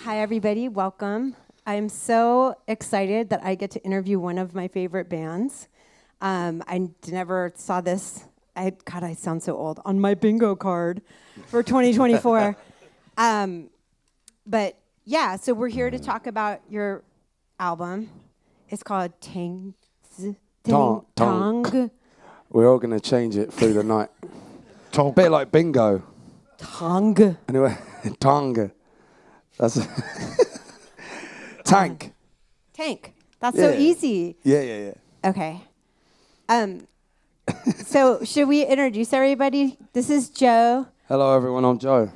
Hi, everybody. Welcome. I'm so excited that I get to interview one of my favorite bands. I never saw this. God, I sound so old. On my bingo card for 2024. But yeah, so we're here to talk about your album. It's called TANGK. We're all going to change it through the night. A bit like bingo. TANGK. Anyway, TANGK. That's TANGK. TANGK. That's so easy. Yeah. Okay. So should we introduce everybody? This is Joe. Hello, everyone. I'm Joe.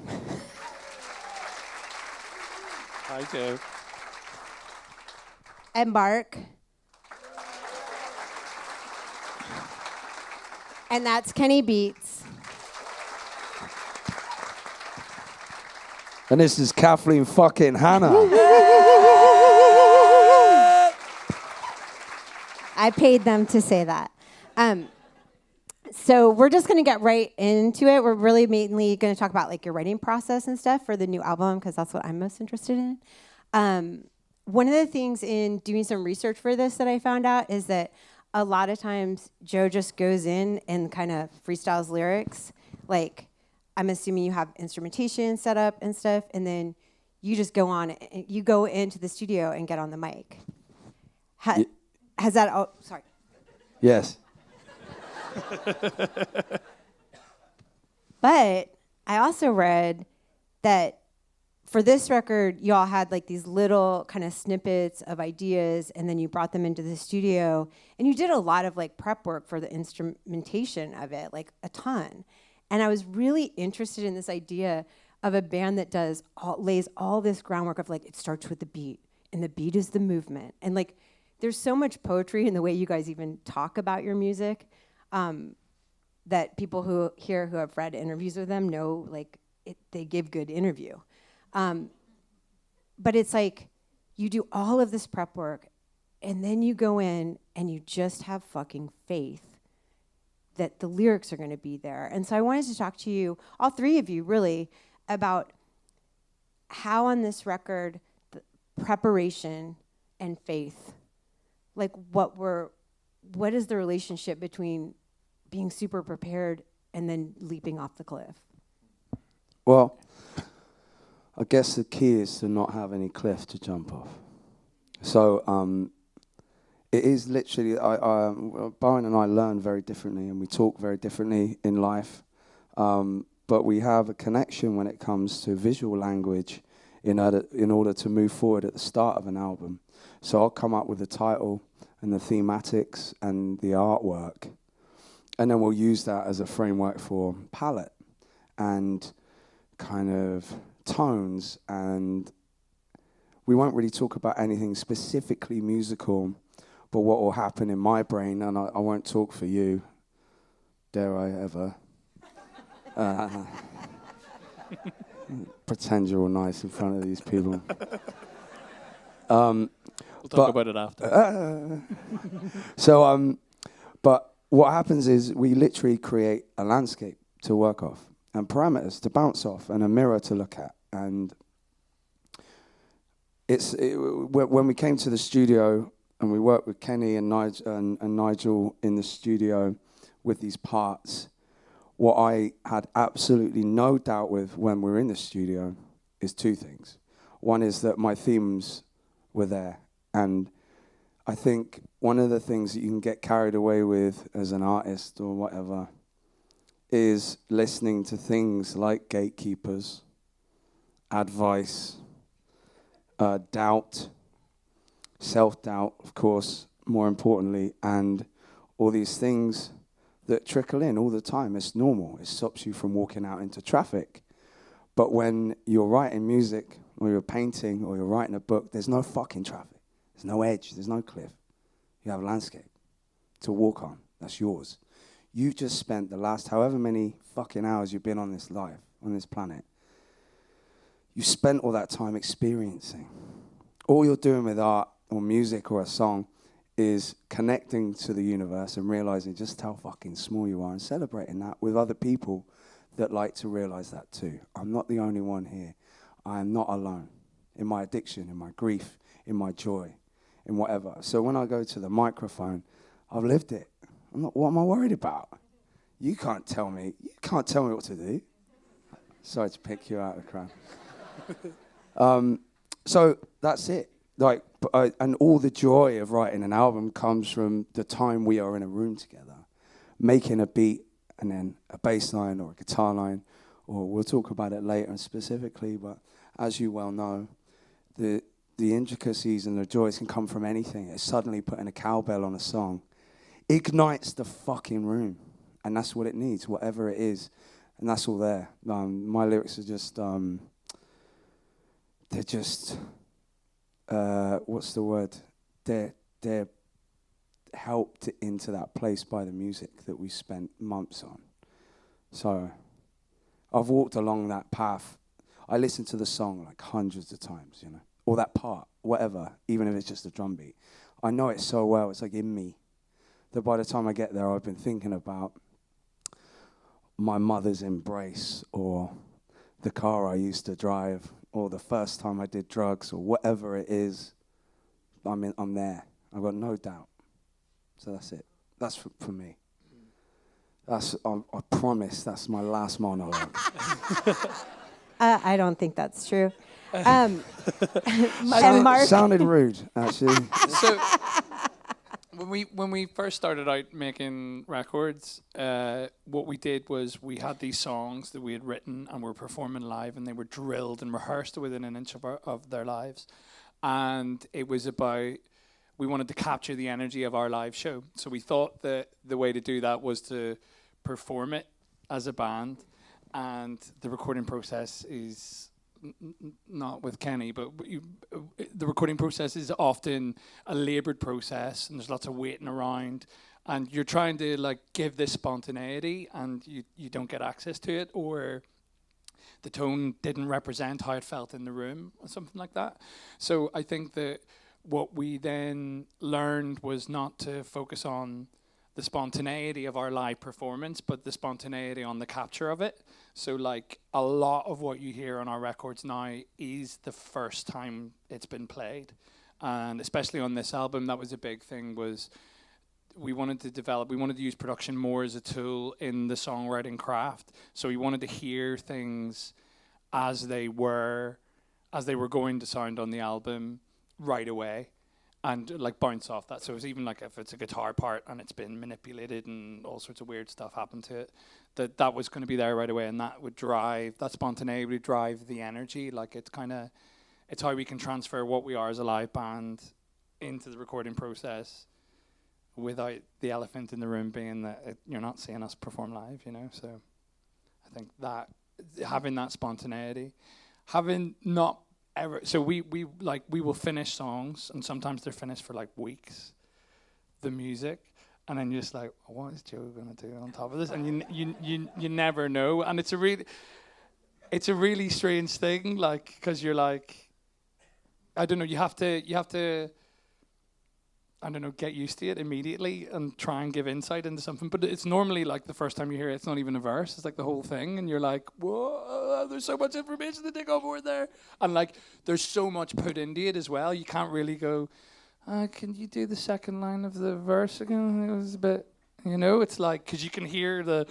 Hi, Joe. And Mark. And that's Kenny Beats. And this is Kathleen fucking Hannah. I paid them to say that. So we're just going to get right into it. We're really mainly going to talk about like your writing process and stuff for the new album because that's what I'm most interested in. One of the things in doing some research for this that I found out is that a lot of times Joe just goes in and kind of freestyles lyrics. Like, I'm assuming you have instrumentation set up and stuff, and then you just go on, you go into the studio and get on the mic. Has that, oh, sorry. Yes. But I also read that for this record, y'all had like these little kind of snippets of ideas, and then you brought them into the studio, and you did a lot of like prep work for the instrumentation of it, like a ton. And I was really interested in this idea of a band that lays all this groundwork of like, it starts with the beat, and the beat is the movement. And like, there's so much poetry in the way you guys even talk about your music that people who have read interviews with them know like they give good interview. But it's like, you do all of this prep work, and then you go in and you just have fucking faith that the lyrics are going to be there. And so I wanted to talk to you, all three of you really, about how on this record, the preparation and faith, like what is the relationship between being super prepared and then leaping off the cliff? Well, I guess the key is to not have any cliff to jump off. So it is literally, Bowen and I learn very differently, and we talk very differently in life. But we have a connection when it comes to visual language in order to move forward at the start of an album. So I'll come up with the title and the thematics and the artwork, and then we'll use that as a framework for palette and kind of tones, and we won't really talk about anything specifically musical, but what will happen in my brain, and I won't talk for you, dare I ever, pretend you're all nice in front of these people. We'll talk about it after. But what happens is we literally create a landscape to work off, and parameters to bounce off, and a mirror to look at. And when we came to the studio and we worked with Kenny and Nigel in the studio with these parts, what I had absolutely no doubt with when we were in the studio is two things. One is that my themes were there, and I think one of the things that you can get carried away with as an artist or whatever is listening to things like gatekeepers, advice, doubt, self-doubt, of course, more importantly, and all these things that trickle in all the time. It's normal. It stops you from walking out into traffic. But when you're writing music, or you're painting, or you're writing a book, there's no fucking traffic. There's no edge. There's no cliff. You have a landscape to walk on. That's yours. You just spent the last however many fucking hours you've been on this life, on this planet. You spent all that time experiencing. All you're doing with art or music or a song is connecting to the universe and realizing just how fucking small you are and celebrating that with other people that like to realize that too. I'm not the only one here. I am not alone. in my addiction, in my grief, in my joy, in whatever. So when I go to the microphone, I've lived it. What am I worried about? You can't tell me what to do. Sorry to pick you out of the crowd. So that's it. Like, and all the joy of writing an album comes from the time we are in a room together, making a beat and then a bass line or a guitar line, or we'll talk about it later specifically, but as you well know, the intricacies and the joys can come from anything. It's suddenly putting a cowbell on a song ignites the fucking room, and that's what it needs, whatever it is, and that's all there. My lyrics are just, they're just, what's the word? They're helped into that place by the music that we spent months on. So I've walked along that path. I listen to the song like hundreds of times, you know, or that part, whatever, even if it's just a drum beat. I know it so well, it's like in me, that by the time I get there, I've been thinking about my mother's embrace, or the car I used to drive, or the first time I did drugs, or whatever it is. I'm there. I've got no doubt. So that's it. That's for me. That's I promise. That's my last monologue. I don't think that's true. And Mark sounded rude, actually. So when we first started out making records, what we did was we had these songs that we had written and were performing live, and they were drilled and rehearsed within an inch of their lives. And it was about, we wanted to capture the energy of our live show. So we thought that the way to do that was to perform it as a band, and the recording process is not with Kenny, but the recording process is often a laboured process, and there's lots of waiting around, and you're trying to like give this spontaneity, and you don't get access to it, or the tone didn't represent how it felt in the room, or something like that. So I think that what we then learned was not to focus on the spontaneity of our live performance, but the spontaneity on the capture of it. So like a lot of what you hear on our records now is the first time it's been played. And especially on this album, that was a big thing, was we wanted to use production more as a tool in the songwriting craft. So we wanted to hear things as they were going to sound on the album right away, and like bounce off that. So it's even like if it's a guitar part and it's been manipulated and all sorts of weird stuff happened to it, that was going to be there right away, and that spontaneity would drive the energy. Like it's how we can transfer what we are as a live band into the recording process without the elephant in the room being that you're not seeing us perform live, you know. So I think that having that spontaneity, having not ever, so we will finish songs, and sometimes they're finished for like weeks, the music, and then you're just like, what is Joe gonna do on top of this? And you never know, and it's a really strange thing, like, because you're like, I don't know, you have to I don't know, get used to it immediately and try and give insight into something. But it's normally like the first time you hear it, it's not even a verse, it's like the whole thing. And you're like, whoa, there's so much information to take on board there. And like, there's so much put into it as well. You can't really go, can you do the second line of the verse again? It was a bit, you know, it's like, because you can hear the,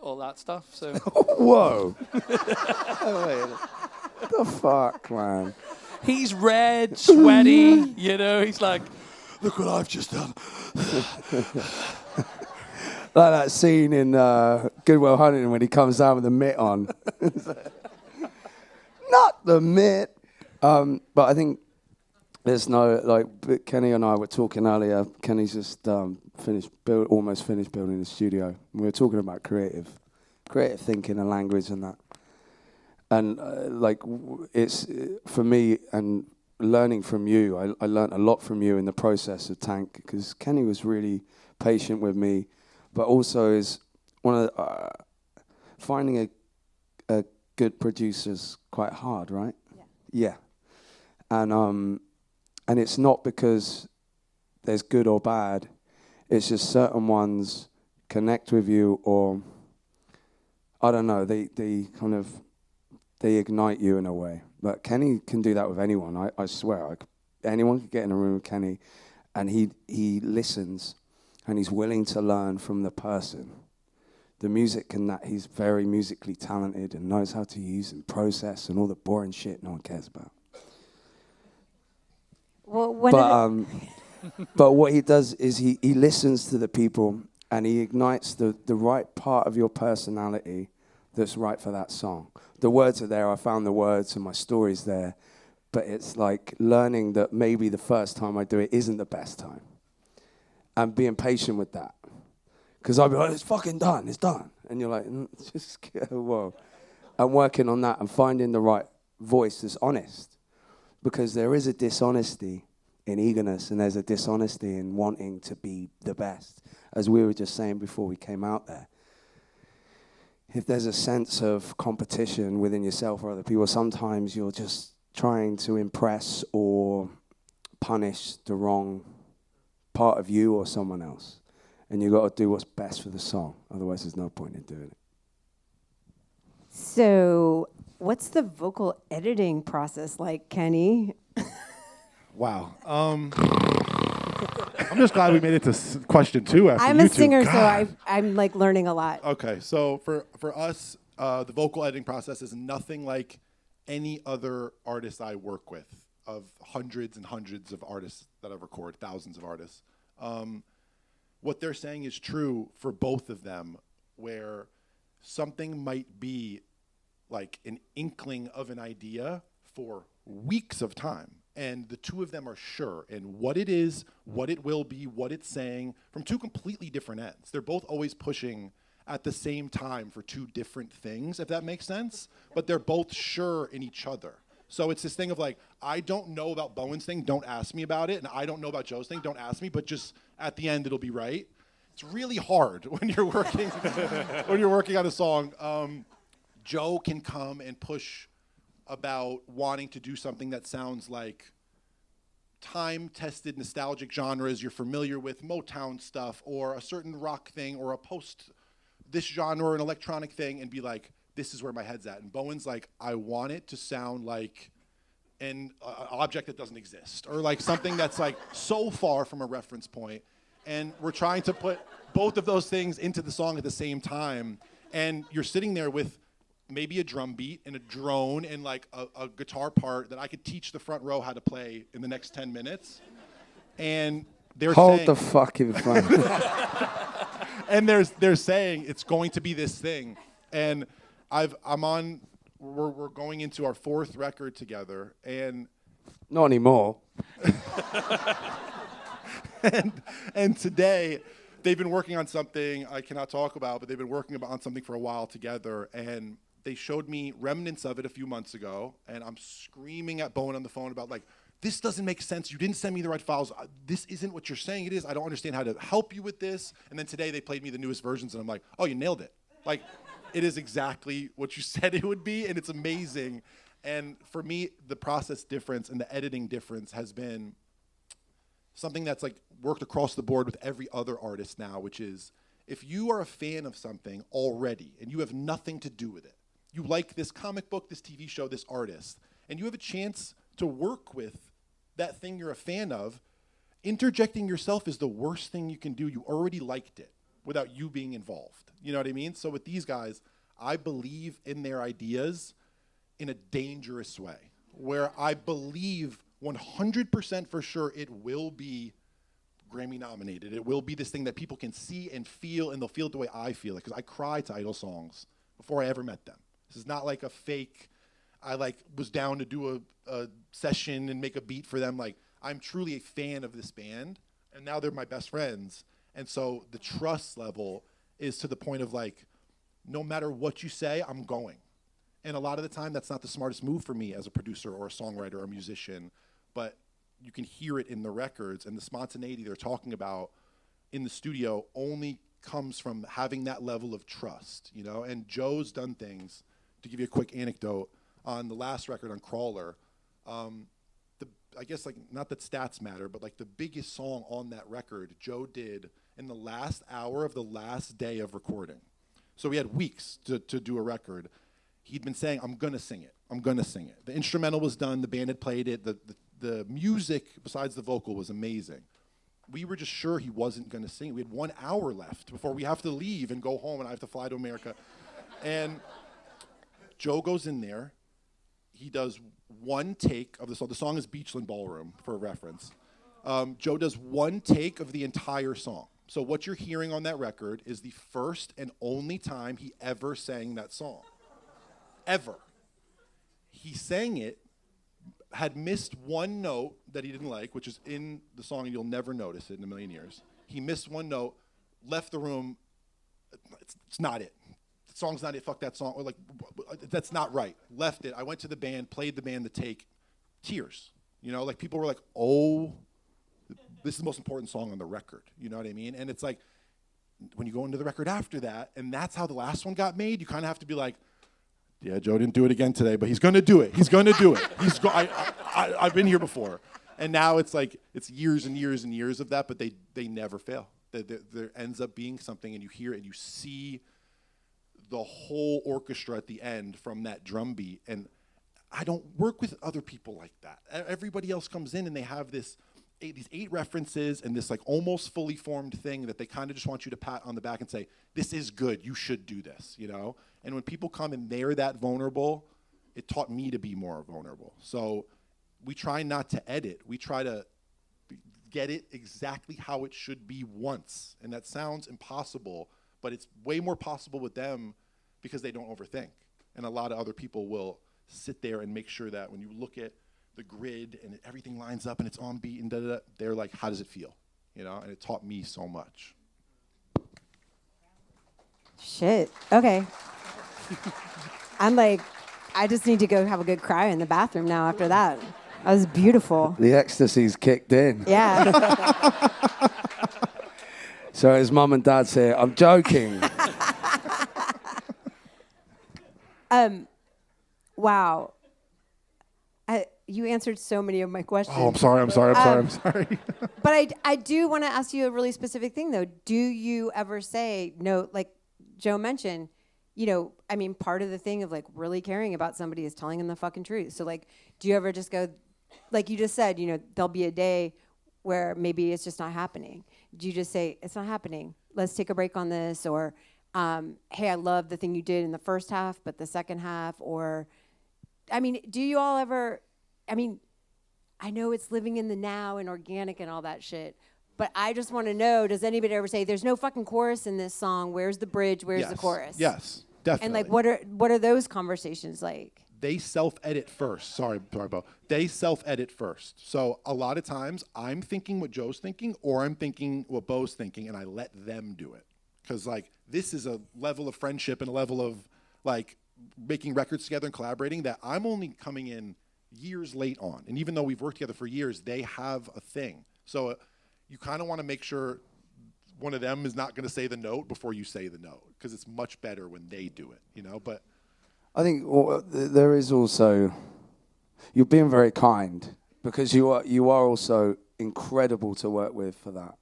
all that stuff. So. Whoa. What the fuck, man? He's red, sweaty, you know, he's like, look what I've just done. Like that scene in Good Will Hunting when he comes down with the mitt on. Not the mitt. But I think there's no, like, Kenny and I were talking earlier. Kenny's just almost finished building the studio. We were talking about creative thinking and language and that. And it's for me, and learning from you, I learned a lot from you in the process of TANGK, because Kenny was really patient with me, but also is one of the, finding a good producer's quite hard, right? Yeah. And it's not because there's good or bad. It's just certain ones connect with you, or I don't know, they kind of they ignite you in a way. But Kenny can do that with anyone. I swear, anyone could get in a room with Kenny, and he listens, and he's willing to learn from the person. The music and that, he's very musically talented and knows how to use and process and all the boring shit no one cares about. Well, but what he does is he listens to the people, and he ignites the right part of your personality that's right for that song. The words are there, I found the words and my story's there, but it's like learning that maybe the first time I do it isn't the best time. And being patient with that. Because I'll be like, it's fucking done, it's done. And you're like, just whoa. I'm working on that and finding the right voice that's honest. Because there is a dishonesty in eagerness, and there's a dishonesty in wanting to be the best. As we were just saying before we came out there. If there's a sense of competition within yourself or other people, sometimes you're just trying to impress or punish the wrong part of you or someone else. And you've got to do what's best for the song. Otherwise, there's no point in doing it. So what's the vocal editing process like, Kenny? Wow. I'm just glad we made it to question 2 after I'm you a two. singer, so God. I'm like learning a lot. Okay, so for us, the vocal editing process is nothing like any other artist I work with, of hundreds and hundreds of artists that I've recorded, thousands of artists. What they're saying is true for both of them, where something might be like an inkling of an idea for weeks of time. And the two of them are sure in what it is, what it will be, what it's saying, from two completely different ends. They're both always pushing at the same time for two different things, if that makes sense. But they're both sure in each other. So it's this thing of like, I don't know about Bowen's thing, don't ask me about it. And I don't know about Joe's thing, don't ask me. But just at the end, it'll be right. It's really hard when you're working on a song. Joe can come and push about wanting to do something that sounds like time-tested nostalgic genres you're familiar with, Motown stuff, or a certain rock thing, or a post this genre, an electronic thing, and be like, this is where my head's at. And Bowen's like, I want it to sound like an object that doesn't exist, or like something that's like so far from a reference point. And we're trying to put both of those things into the song at the same time. And you're sitting there with maybe a drum beat and a drone and like a guitar part that I could teach the front row how to play in the next 10 minutes. And they're Hold saying, the fucking phone. and they're saying it's going to be this thing. And we're going into our 4th record together, and Not anymore. and today they've been working on something I cannot talk about, but they've been working on something for a while together, and they showed me remnants of it a few months ago, and I'm screaming at Bowen on the phone about like, this doesn't make sense. You didn't send me the right files. This isn't what you're saying it is. I don't understand how to help you with this. And then today they played me the newest versions, and I'm like, oh, you nailed it. Like, it is exactly what you said it would be, and it's amazing. And for me, the process difference and the editing difference has been something that's like worked across the board with every other artist now, which is if you are a fan of something already and you have nothing to do with it, you like this comic book, this TV show, this artist, and you have a chance to work with that thing you're a fan of, interjecting yourself is the worst thing you can do. You already liked it without you being involved. You know what I mean? So with these guys, I believe in their ideas in a dangerous way, where I believe 100% for sure it will be Grammy nominated. It will be this thing that people can see and feel, and they'll feel it the way I feel it, because I cry to Idol songs before I ever met them. This is not like a fake, I like was down to do a session and make a beat for them. Like, I'm truly a fan of this band, and now they're my best friends. And so the trust level is to the point of like, no matter what you say, I'm going. And a lot of the time, that's not the smartest move for me as a producer or a songwriter or a musician, but you can hear it in the records, and the spontaneity they're talking about in the studio only comes from having that level of trust, you know? And Joe's done things, to give you a quick anecdote, on the last record on Crawler, I guess, like, not that stats matter, but like the biggest song on that record, Joe did in the last hour of the last day of recording. So we had weeks to do a record. he'd been saying, I'm gonna sing it. I'm gonna sing it. The instrumental was done, the band had played it, the music, besides the vocal, was amazing. We were just sure he wasn't gonna sing it. We had 1 hour left before we have to leave and go home, and I have to fly to America. And Joe goes in there, he does one take of the song. The song is Beachland Ballroom, for reference. Joe does one take of the entire song. So what you're hearing on that record is the first and only time he ever sang that song. Ever. He sang it, had missed one note that he didn't like, which is in the song, and you'll never notice it in a million years. He missed one note, left the room. It's not it. The song's not it. Fuck that song. Or like, that's not right. Left it. I went to the band, played the band the take. Tears. You know, like people were like, oh, this is the most important song on the record. You know what I mean? And it's like, when you go into the record after that, and that's how the last one got made, you kind of have to be like, yeah, Joe didn't do it again today, but he's going to do it. He's going to do it. I've been here before. And now it's like, it's years and years and years of that, but they never fail. There ends up being something, and you hear it, and you see the whole orchestra at the end from that drum beat. And I don't work with other people like that. Everybody else comes in, and they have these 8 references and this like almost fully formed thing that they kind of just want you to pat on the back and say, this is good, you should do this, you know? And when people come and they're that vulnerable, it taught me to be more vulnerable. So we try not to edit. We try to get it exactly how it should be once. And that sounds impossible, but it's way more possible with them because they don't overthink. And a lot of other people will sit there and make sure that when you look at the grid and everything lines up and it's on beat and da-da-da, they're like, how does it feel? You know, and it taught me so much. Shit. Okay. I'm like, I just need to go have a good cry in the bathroom now after that. That was beautiful. The ecstasy's kicked in. Yeah. So his mum and dad say, I'm joking. Wow. You answered so many of my questions. Oh, I'm sorry. But I do want to ask you a really specific thing, though. Do you ever say, no, like Joe mentioned, you know, I mean, part of the thing of like really caring about somebody is telling them the fucking truth. So like, do you ever just go, like you just said, you know, there'll be a day where maybe it's just not happening. Do you just say, it's not happening, let's take a break on this? Or, hey, I love the thing you did in the first half, but the second half, or, I mean, do you all ever, I mean, I know it's living in the now and organic and all that shit, but I just want to know, does anybody ever say, there's no fucking chorus in this song, where's the bridge, where's the chorus? Yes, definitely. And like, what are those conversations like? They self-edit first. Sorry, Bo. They self-edit first. So a lot of times I'm thinking what Joe's thinking, or I'm thinking what Bo's thinking, and I let them do it. Because like, this is a level of friendship and a level of like making records together and collaborating that I'm only coming in years late on. And even though we've worked together for years, they have a thing. So you kind of want to make sure one of them is not going to say the note before you say the note, because it's much better when they do it, you know? But I think there is also, you're being very kind, because you are also incredible to work with for that.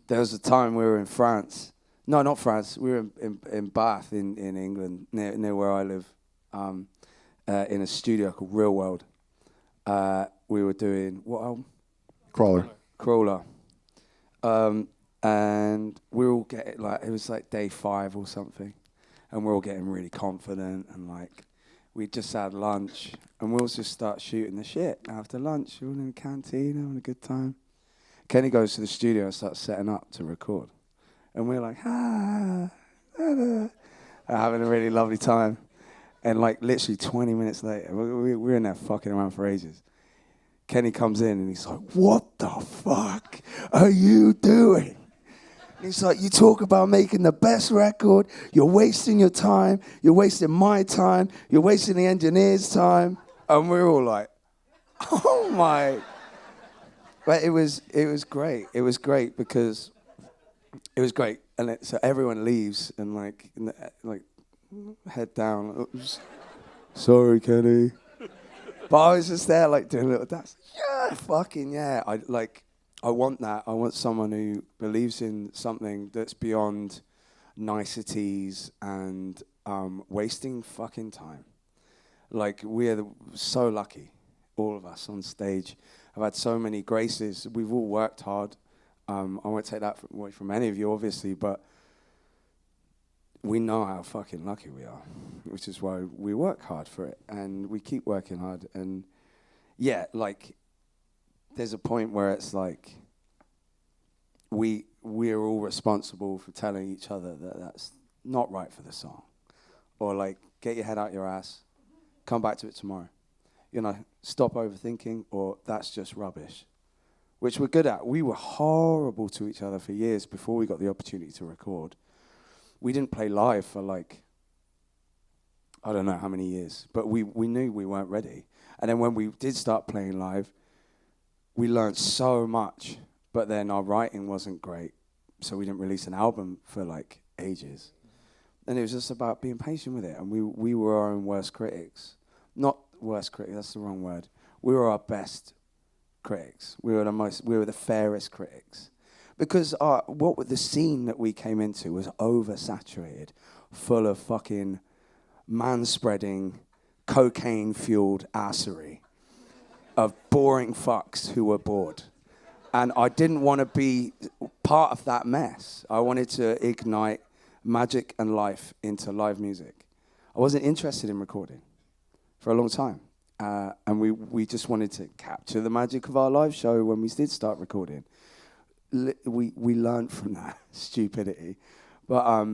There was a time we were in France. No, not France. We were in Bath in England, near where I live, in a studio called Real World. We were doing, what album? Crawler. And we were all getting, like, it was like day 5 or something. And we're all getting really confident, and like, we just had lunch, and we'll just start shooting the shit after lunch. We're all in the canteen, having a good time. Kenny goes to the studio and starts setting up to record. And we're like, having a really lovely time. And like, literally 20 minutes later, we're in there fucking around for ages. Kenny comes in and he's like, what the fuck are you doing? He's like, you talk about making the best record, you're wasting your time, you're wasting my time, you're wasting the engineer's time. And we're all like, oh my. But it was great. It was great because it was great. And so everyone leaves and like head down. Oops. Sorry, Kenny. But I was just there like doing a little dance. Yeah, fucking yeah. I want that. I want someone who believes in something that's beyond niceties and wasting fucking time. Like, we're so lucky, all of us on stage. I've had so many graces. We've all worked hard. I won't take that away from any of you, obviously, but we know how fucking lucky we are, which is why we work hard for it, and we keep working hard. And yeah, like, there's a point where it's like we're all responsible for telling each other that that's not right for the song, or like, get your head out your ass, come back to it tomorrow. You know, stop overthinking, or that's just rubbish, which we're good at. We were horrible to each other for years before we got the opportunity to record. We didn't play live for like, I don't know how many years, but we knew we weren't ready. And then when we did start playing live, we learned so much, but then our writing wasn't great, so we didn't release an album for like ages. And it was just about being patient with it, and we were our own worst critics. Not worst critics, that's the wrong word. We were our best critics. We were the fairest critics. Because the scene that we came into was oversaturated, full of fucking man-spreading, cocaine-fueled assery of boring fucks who were bored. And I didn't want to be part of that mess. I wanted to ignite magic and life into live music. I wasn't interested in recording for a long time. And we just wanted to capture the magic of our live show when we did start recording. We learned from that stupidity. But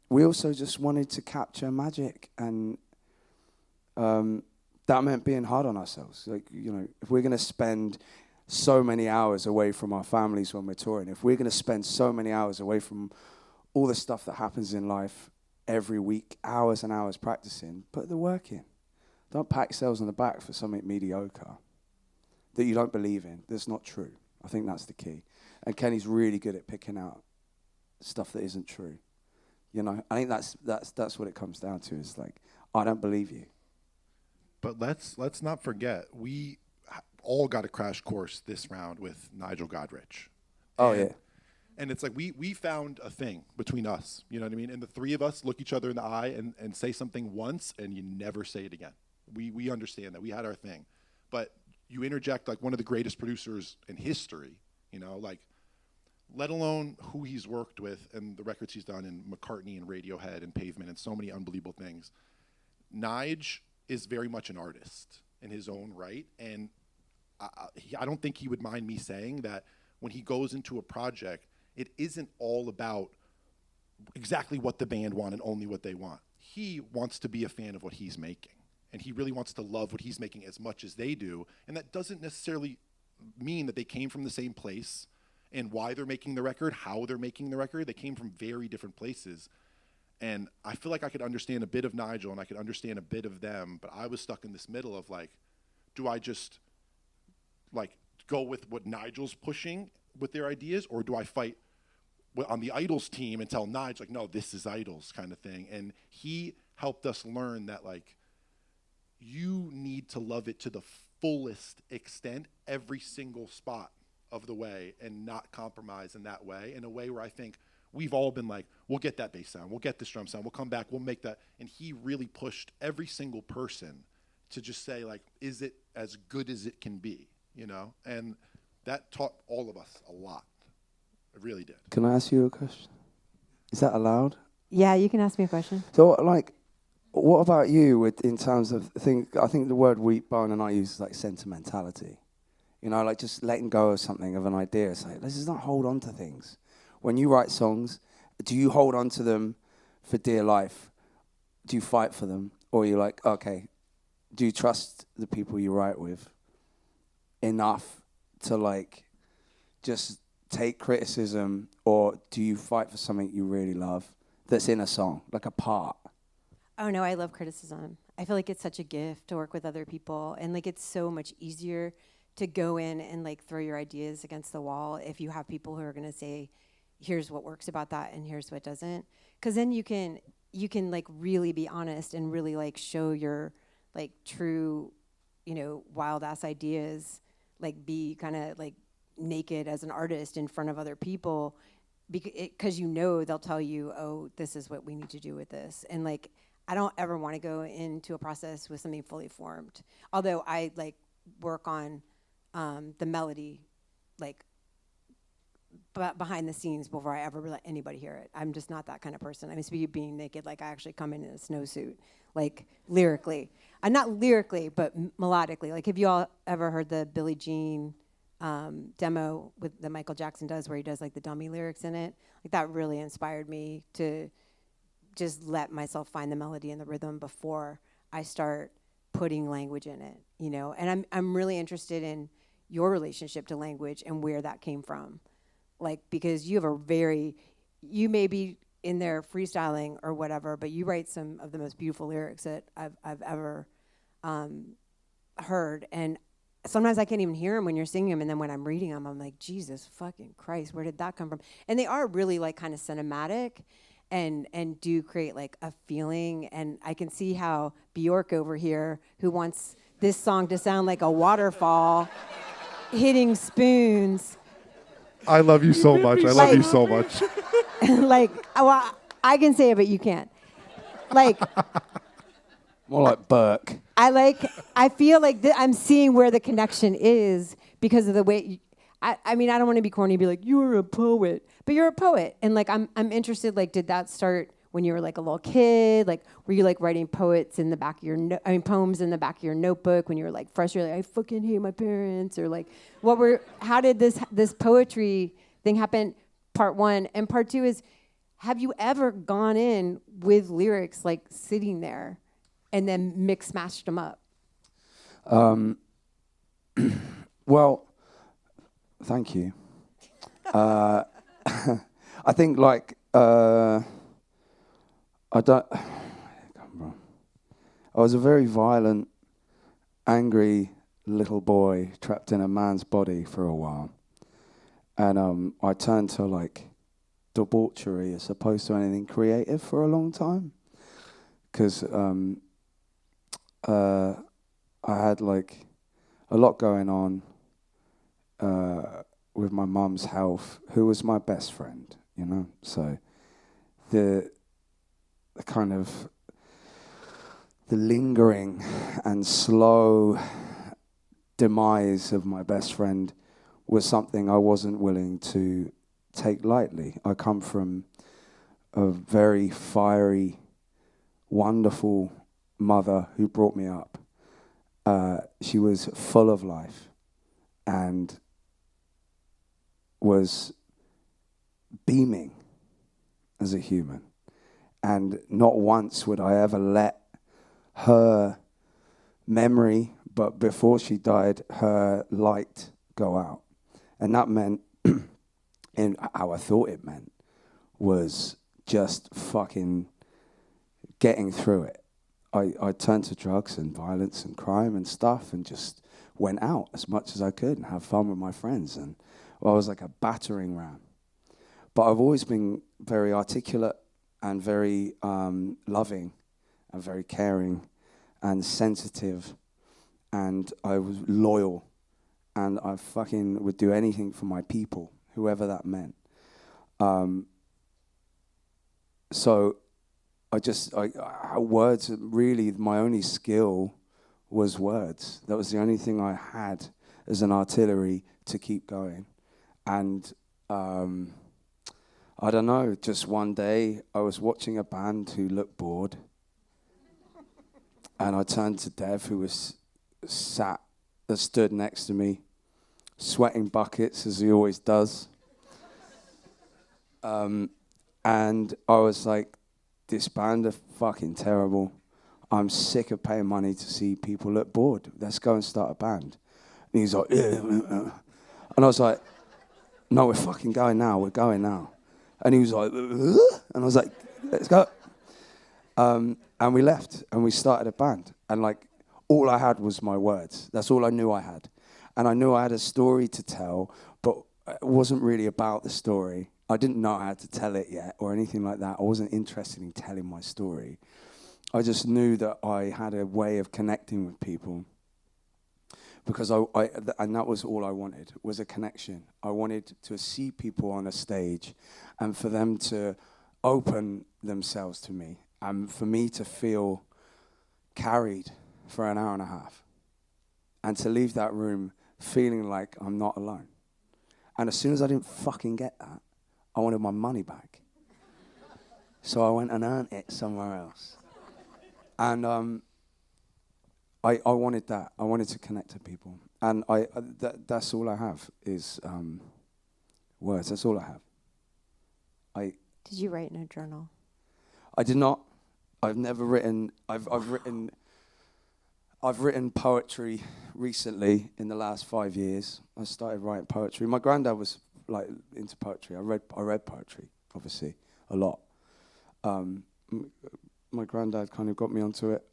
we also just wanted to capture magic, and that meant being hard on ourselves. Like, you know, if we're going to spend so many hours away from our families when we're touring, if we're going to spend so many hours away from all the stuff that happens in life every week, hours and hours practicing, put the work in. Don't pat yourselves on the back for something mediocre that you don't believe in, that's not true. I think that's the key. And Kenny's really good at picking out stuff that isn't true. You know, I think that's what it comes down to, is like, I don't believe you. But let's not forget, we all got a crash course this round with Nigel Godrich. Oh, yeah. And it's like we found a thing between us, you know what I mean? And the three of us look each other in the eye and say something once, and you never say it again. We understand that. We had our thing. But you interject like one of the greatest producers in history, you know, like, let alone who he's worked with and the records he's done in McCartney and Radiohead and Pavement and so many unbelievable things. Nige is very much an artist in his own right. And I don't think he would mind me saying that when he goes into a project, it isn't all about exactly what the band want and only what they want. He wants to be a fan of what he's making. And he really wants to love what he's making as much as they do. And that doesn't necessarily mean that they came from the same place and why they're making the record, how they're making the record. They came from very different places. And I feel like I could understand a bit of Nigel and I could understand a bit of them, but I was stuck in this middle of like, do I just like go with what Nigel's pushing with their ideas, or do I fight on the Idols team and tell Nige, like, no, this is Idols kind of thing? And he helped us learn that, like, you need to love it to the fullest extent every single spot of the way and not compromise in that way, in a way where I think we've all been like, we'll get that bass sound, we'll get this drum sound, we'll come back, we'll make that. And he really pushed every single person to just say, like, is it as good as it can be, you know? And that taught all of us a lot. It really did. Can I ask you a question? Is that allowed? Yeah, you can ask me a question. So, like, what about you in terms of, I think the word Bowen and I use is like sentimentality. You know, like just letting go of something, of an idea. It's like, let's just not hold on to things. When you write songs, do you hold on to them for dear life? Do you fight for them? Or are you like, okay, do you trust the people you write with enough to like just take criticism, or do you fight for something you really love that's in a song, like a part? Oh no, I love criticism. I feel like it's such a gift to work with other people, and like it's so much easier to go in and like throw your ideas against the wall if you have people who are going to say, here's what works about that and here's what doesn't. Because then you can like really be honest and really like show your like true, you know, wild ass ideas, like be kind of like naked as an artist in front of other people, because you know they'll tell you, oh, this is what we need to do with this. And like I don't ever want to go into a process with something fully formed. Although I like work on the melody, like behind the scenes before I ever let anybody hear it. I'm just not that kind of person. I'm supposed to be being naked. Like I actually come in a snowsuit, like lyrically. Not lyrically, but melodically. Like have you all ever heard the Billie Jean demo that Michael Jackson does where he does like the dummy lyrics in it? Like that really inspired me to just let myself find the melody and the rhythm before I start putting language in it, you know? And I'm really interested in your relationship to language and where that came from. Like, because you have you may be in there freestyling or whatever, but you write some of the most beautiful lyrics that I've ever heard. And sometimes I can't even hear them when you're singing them. And then when I'm reading them, I'm like, Jesus fucking Christ, where did that come from? And they are really like kind of cinematic and do create like a feeling. And I can see how Bjork over here, who wants this song to sound like a waterfall hitting spoons. I love you so much. I love you so much. Like, well, I can say it, but you can't. Like, More like Burke. I feel like I'm seeing where the connection is because of the way. I mean, I don't want to be corny and be like, you're a poet, but you're a poet, and like I'm interested. Like, did that start when you were like a little kid? Like, were you like writing poems in the back of your notebook when you were like frustrated? Like, I fucking hate my parents, or like, how did this poetry thing happen? Part one. And part two is, have you ever gone in with lyrics like sitting there and then mashed them up? Well, thank you. I think like I was a very violent, angry little boy trapped in a man's body for a while. And I turned to like debauchery as opposed to anything creative for a long time. Because I had like a lot going on with my mum's health, who was my best friend, you know? So the kind of the lingering and slow demise of my best friend was something I wasn't willing to take lightly. I come from a very fiery, wonderful mother who brought me up. She was full of life and was beaming as a human. And not once would I ever let her memory, but before she died, her light go out. And that meant, and how I thought it meant, was just fucking getting through it. I turned to drugs and violence and crime and stuff and just went out as much as I could and have fun with my friends. And I was like a battering ram. But I've always been very articulate and very loving and very caring and sensitive. And I was loyal. And I fucking would do anything for my people, whoever that meant. So words, really, my only skill was words. That was the only thing I had as an artillery to keep going. And I don't know, just one day I was watching a band who looked bored. And I turned to Dev, who was stood next to me, sweating buckets as he always does. And I was like, this band are fucking terrible. I'm sick of paying money to see people look bored. Let's go and start a band. And he's like, yeah. And I was like, no, we're fucking going now. We're going now. And he was like, and I was like, let's go. And we left and we started a band. And like, all I had was my words. That's all I knew I had. And I knew I had a story to tell, but it wasn't really about the story. I didn't know how to tell it yet or anything like that. I wasn't interested in telling my story. I just knew that I had a way of connecting with people because and that was all I wanted, was a connection. I wanted to see people on a stage and for them to open themselves to me and for me to feel carried for an hour and a half, and to leave that room feeling like I'm not alone. And as soon as I didn't fucking get that, I wanted my money back. So I went and earned it somewhere else. And I wanted that. I wanted to connect to people. And that's all I have is words. That's all I have. Did you write in a journal? I did not. I've never written. I've written poetry recently in the last 5 years. I started writing poetry. My granddad was like into poetry. I read poetry, obviously, a lot. My granddad kind of got me onto it.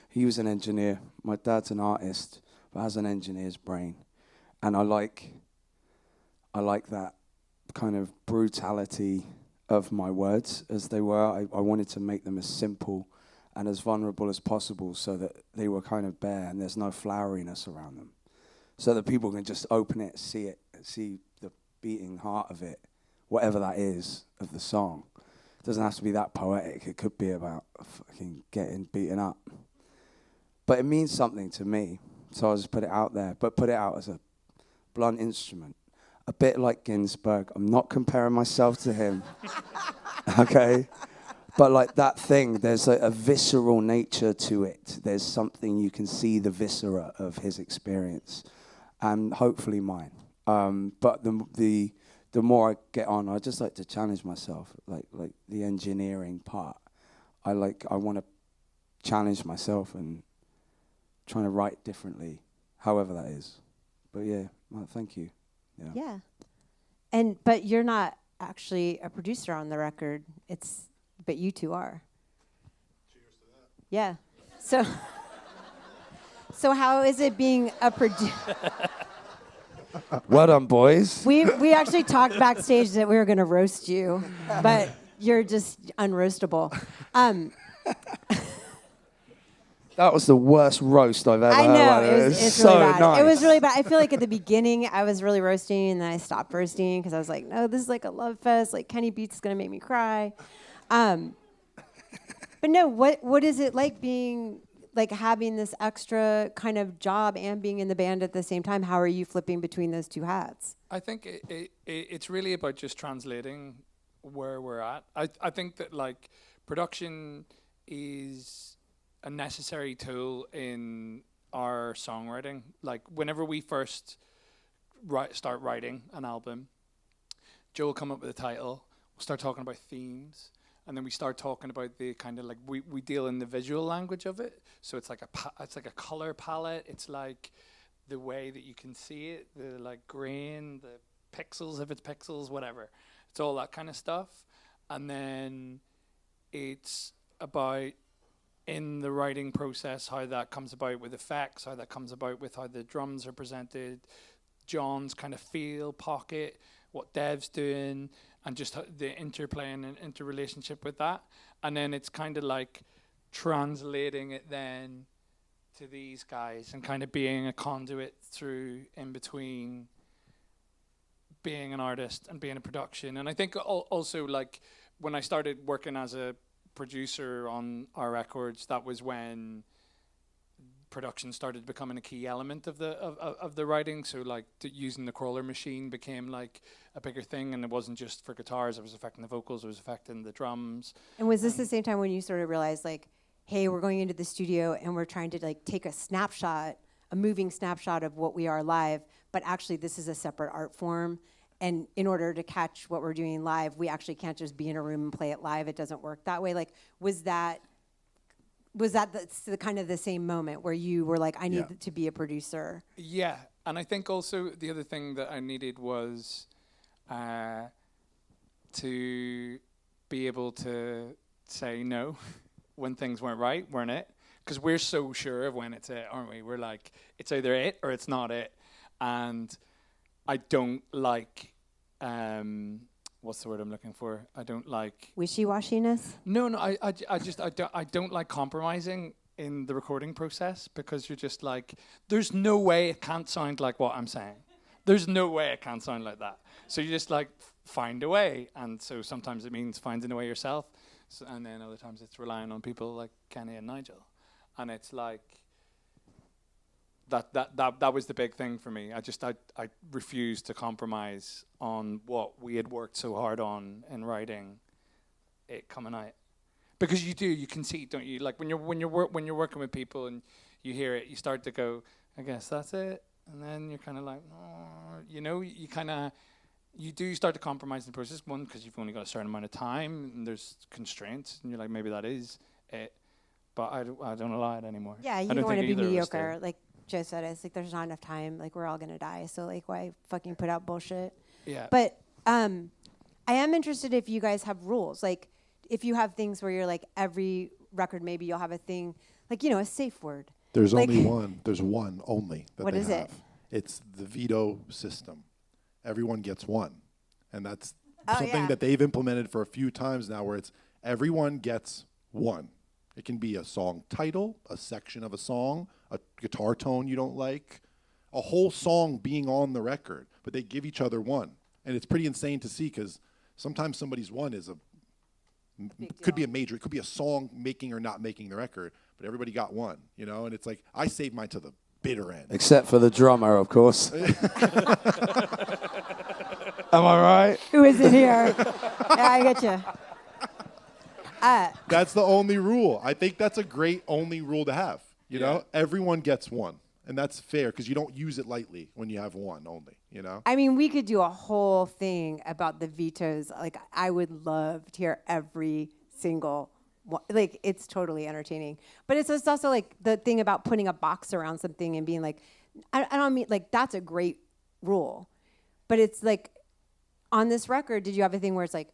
He was an engineer. My dad's an artist, but has an engineer's brain, and I like that kind of brutality of my words as they were. I wanted to make them as simple and as vulnerable as possible so that they were kind of bare and there's no floweriness around them, so that people can just open it, see the beating heart of it, whatever that is, of the song. It doesn't have to be that poetic. It could be about fucking getting beaten up. But it means something to me, so I just put it out there, but put it out as a blunt instrument. A bit like Ginsberg. I'm not comparing myself to him, okay? But like that thing, there's a visceral nature to it. There's something you can see the viscera of his experience, and hopefully mine. But the more I get on, I just like to challenge myself, like the engineering part. I want to challenge myself and trying to write differently, however that is. But yeah, well, thank you. Yeah. But you're not actually a producer on the record. But you two are. Cheers to that. Yeah. So how is it being a producer? Well done, boys. We actually talked backstage that we were going to roast you, but you're just unroastable. That was the worst roast I've ever I heard. know, it was It's really so bad. nice. It was really bad. I feel like at the beginning I was really roasting, and then I stopped roasting because I was like, no, this is like a love fest. Like Kenny Beats is going to make me cry. But no, what is it like being, like having this extra kind of job and being in the band at the same time? How are you flipping between those two hats? I think it's really about just translating where we're at. I think that like production is a necessary tool in our songwriting. Like whenever we first start writing an album, Joe will come up with a title, we'll start talking about themes, and then we start talking about the kind of like we deal in the visual language of it. So it's like a color palette. It's like the way that you can see it, the like grain, the pixels if it's pixels, whatever. It's all that kind of stuff. And then it's about in the writing process how that comes about with effects, how that comes about with how the drums are presented, John's kind of feel pocket, what Dev's doing, and just the interplay and interrelationship with that. And then it's kind of like translating it then to these guys and kind of being a conduit through in between being an artist and being a production. And I think also like when I started working as a producer on our records, that was when production started becoming a key element of the writing. So like using the crawler machine became like a bigger thing, and it wasn't just for guitars, it was affecting the vocals, it was affecting the drums. And was this the same time when you sort of realized like, hey, we're going into the studio and we're trying to like take a snapshot, a moving snapshot of what we are live, but actually this is a separate art form, and in order to catch what we're doing live, we actually can't just be in a room and play it live. It doesn't work that way. Like, was that the kind of the same moment where you were like, I need to be a producer? Yeah, and I think also the other thing that I needed was to be able to say no when things weren't right, weren't it? Because we're so sure of when it's it, aren't we? We're like, it's either it or it's not it. And I don't like, what's the word I'm looking for? I don't like... Wishy-washiness? No, I don't like compromising in the recording process, because you're just like, there's no way it can't sound like what I'm saying. There's no way it can't sound like that. So you just like find a way. And so sometimes it means finding a way yourself. So, and then other times it's relying on people like Kenny and Nigel, and it's like that was the big thing for me. I refused to compromise on what we had worked so hard on in writing it coming out, because you can see, don't you? Like when you're working with people and you hear it, you start to go, I guess that's it, and then you're kind of like, oh, you do start to compromise in the process. One, because you've only got a certain amount of time and there's constraints, and you're like, maybe that is it, but I don't allow it anymore. Yeah, you don't want to be mediocre. Like Joe said, it's like there's not enough time. Like we're all gonna die, so like why fucking put out bullshit? Yeah. But I am interested if you guys have rules. Like if you have things where you're like every record, maybe you'll have a thing like a safe word. There's like only one. There's one only that what they is have. it? It's the veto system. Everyone gets one, and that's Oh, something yeah. that they've implemented for a few times now, where it's everyone gets one. It can be a song title, a section of a song, a guitar tone you don't like, a whole song being on the record, but they give each other one. And it's pretty insane to see, because sometimes somebody's one is could be a major, it could be a song making or not making the record, but everybody got one, and it's like, I saved mine to the bitter end. Except for the drummer, of course. Am I right? Who isn't here? Yeah, I get you. That's the only rule. I think that's a great only rule to have. You know, everyone gets one, and that's fair because you don't use it lightly when you have one only. I mean, we could do a whole thing about the vetoes. Like, I would love to hear every single one. Like, it's totally entertaining. But it's also like the thing about putting a box around something and being like, I don't mean like that's a great rule, but it's like on this record, did you have a thing where it's like,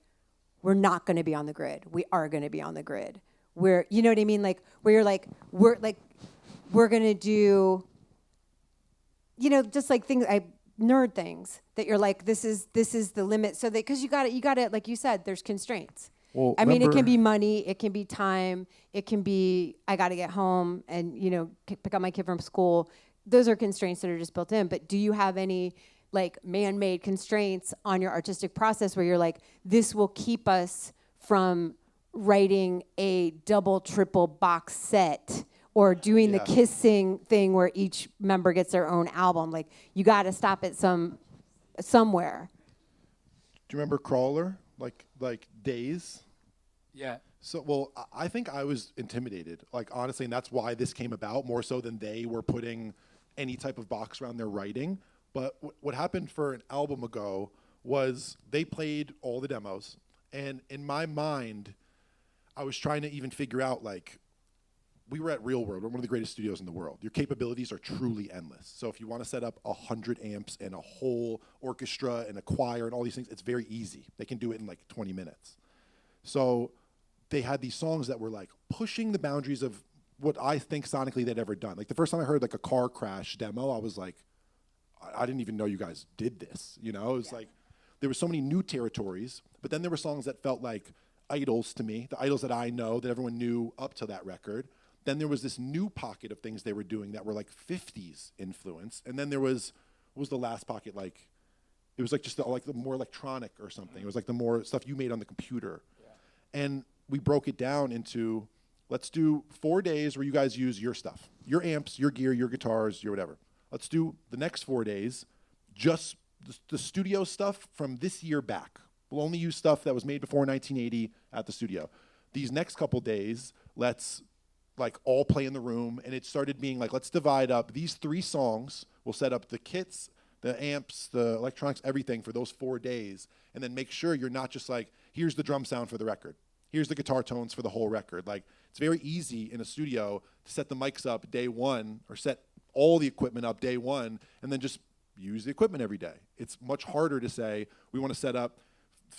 we're not going to be on the grid. We are going to be on the grid. You know what I mean? Like, where you're like, we're going to do, just like things, nerd things that you're like, this is the limit. So that, because you got it, like you said, there's constraints. Well, I mean, it can be money, it can be time, it can be, I got to get home and, pick up my kid from school. Those are constraints that are just built in. But do you have any like man-made constraints on your artistic process where you're like, this will keep us from writing a double, triple box set or doing the kissing thing where each member gets their own album? Like, you got to stop it somewhere. Do you remember Crawler? Like Days? Yeah. So, well, I think I was intimidated, like, honestly, and that's why this came about, more so than they were putting any type of box around their writing. But what happened for an album ago was they played all the demos, and in my mind, I was trying to even figure out, like, we were at Real World. We're one of the greatest studios in the world. Your capabilities are truly endless. So if you want to set up 100 amps and a whole orchestra and a choir and all these things, it's very easy. They can do it in like 20 minutes. So they had these songs that were like pushing the boundaries of what I think sonically they'd ever done. Like the first time I heard like a car crash demo, I was like, I didn't even know you guys did this. It was like, there were so many new territories, but then there were songs that felt like idols to me, the idols that I know, that everyone knew up to that record. Then there was this new pocket of things they were doing that were like 50s influence. And then there was, what was the last pocket like? It was like just the more electronic or something. It was like the more stuff you made on the computer. Yeah. And we broke it down into, let's do 4 days where you guys use your stuff, your amps, your gear, your guitars, your whatever. Let's do the next 4 days, just the studio stuff from this year back. We'll only use stuff that was made before 1980 at the studio. These next couple days, let's like all play in the room, and it started being like, let's divide up these 3 songs. We'll set up the kits, the amps, the electronics, everything for those 4 days, and then make sure you're not just like, here's the drum sound for the record. Here's the guitar tones for the whole record. Like, it's very easy in a studio to set the mics up day one or set all the equipment up day one and then just use the equipment every day. It's much harder to say, we want to set up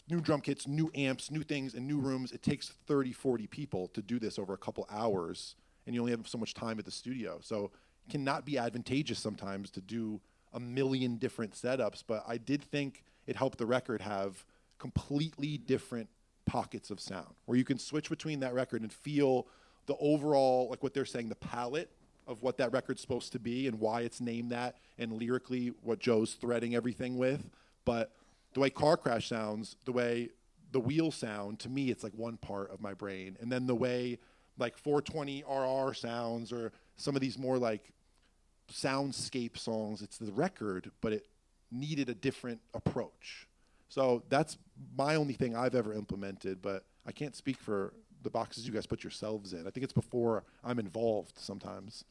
new drum kits, new amps, new things, and new rooms. It takes 30, 40 people to do this over a couple hours, and you only have so much time at the studio. So it cannot be advantageous sometimes to do a million different setups, but I did think it helped the record have completely different pockets of sound, where you can switch between that record and feel the overall, like what they're saying, the palette of what that record's supposed to be and why it's named that, and lyrically what Joe's threading everything with. But the way Car Crash sounds, the way the wheel sound, to me, it's like one part of my brain. And then the way like 420 RR sounds, or some of these more like soundscape songs, it's the record, but it needed a different approach. So that's my only thing I've ever implemented, but I can't speak for the boxes you guys put yourselves in. I think it's before I'm involved sometimes.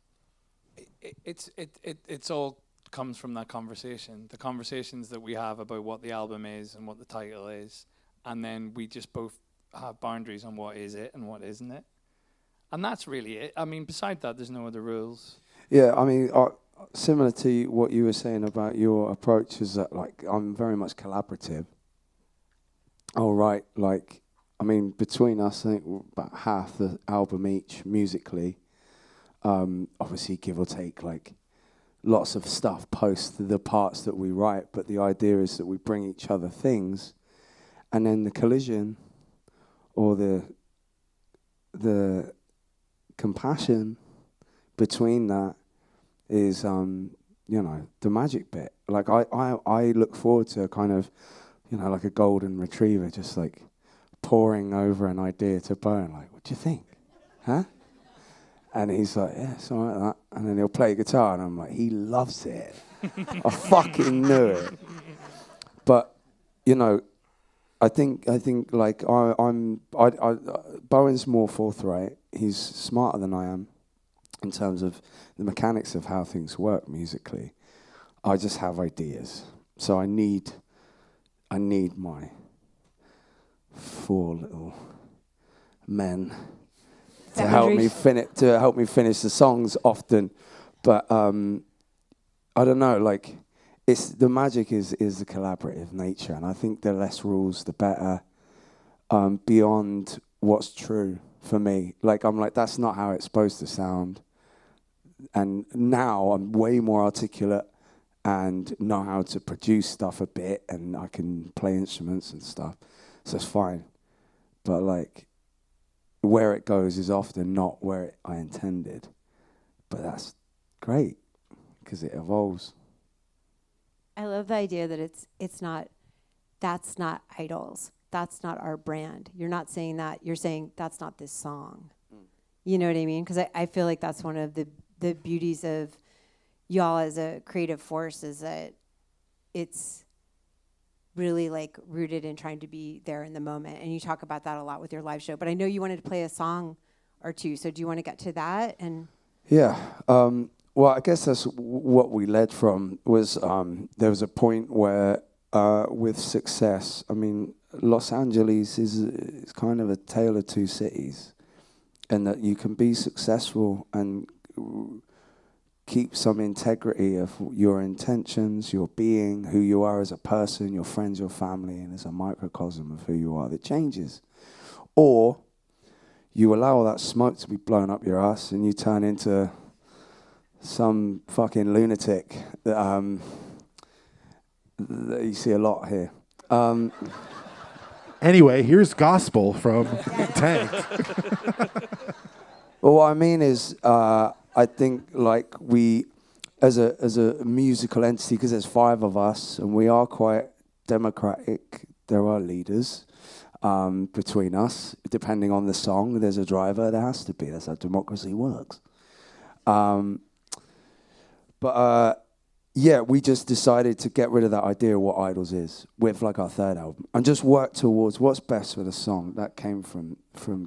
It's all comes from that conversation, the conversations that we have about what the album is and what the title is, and then we just both have boundaries on what is it and what isn't it, and that's really it. I mean, beside that, there's no other rules. Yeah, I mean, similar to what you were saying about your approach, is that like I'm very much collaborative. All right, like I mean, between us, I think we're about half the album each musically. Obviously, give or take, like lots of stuff post the parts that we write, but the idea is that we bring each other things, and then the collision or the compassion between that is the magic bit. Like I look forward to kind of like a golden retriever just like poring over an idea to Bowen, like, what do you think? Huh? And he's like, yeah, it's all right, that. And then he'll play guitar, and I'm like, he loves it. I fucking knew it. But, I think like Bowen's more forthright. He's smarter than I am in terms of the mechanics of how things work musically. I just have ideas. So I need my 4 little men to help me finish the songs often, but I don't know. Like, it's the magic is the collaborative nature, and I think the less rules, the better. Beyond what's true for me, like I'm like that's not how it's supposed to sound, and now I'm way more articulate and know how to produce stuff a bit, and I can play instruments and stuff, so it's fine. But like, where it goes is often not where I intended, but that's great because it evolves. I love the idea that it's not, that's not Idols, that's not our brand. You're not saying that. You're saying that's not this song. You know what I mean? Because I feel like that's one of the beauties of y'all as a creative force, is that it's really like rooted in trying to be there in the moment. And you talk about that a lot with your live show. But I know you wanted to play a song or two. So do you want to get to that? And yeah. Well, I guess that's what we led from. Was there was a point where with success, I mean, Los Angeles is kind of a tale of two cities, and that you can be successful and keep some integrity of your intentions, your being, who you are as a person, your friends, your family, and as a microcosm of who you are that changes. Or you allow that smoke to be blown up your ass and you turn into some fucking lunatic that you see a lot here. Anyway, here's gospel from TANGK. Well, what I mean is, I think like we, as a musical entity, because there's 5 of us and we are quite democratic. There are leaders between us, depending on the song. There's a driver. There has to be. That's how democracy works. Yeah, we just decided to get rid of that idea of what Idols is with like our 3rd album and just work towards what's best for the song. That came from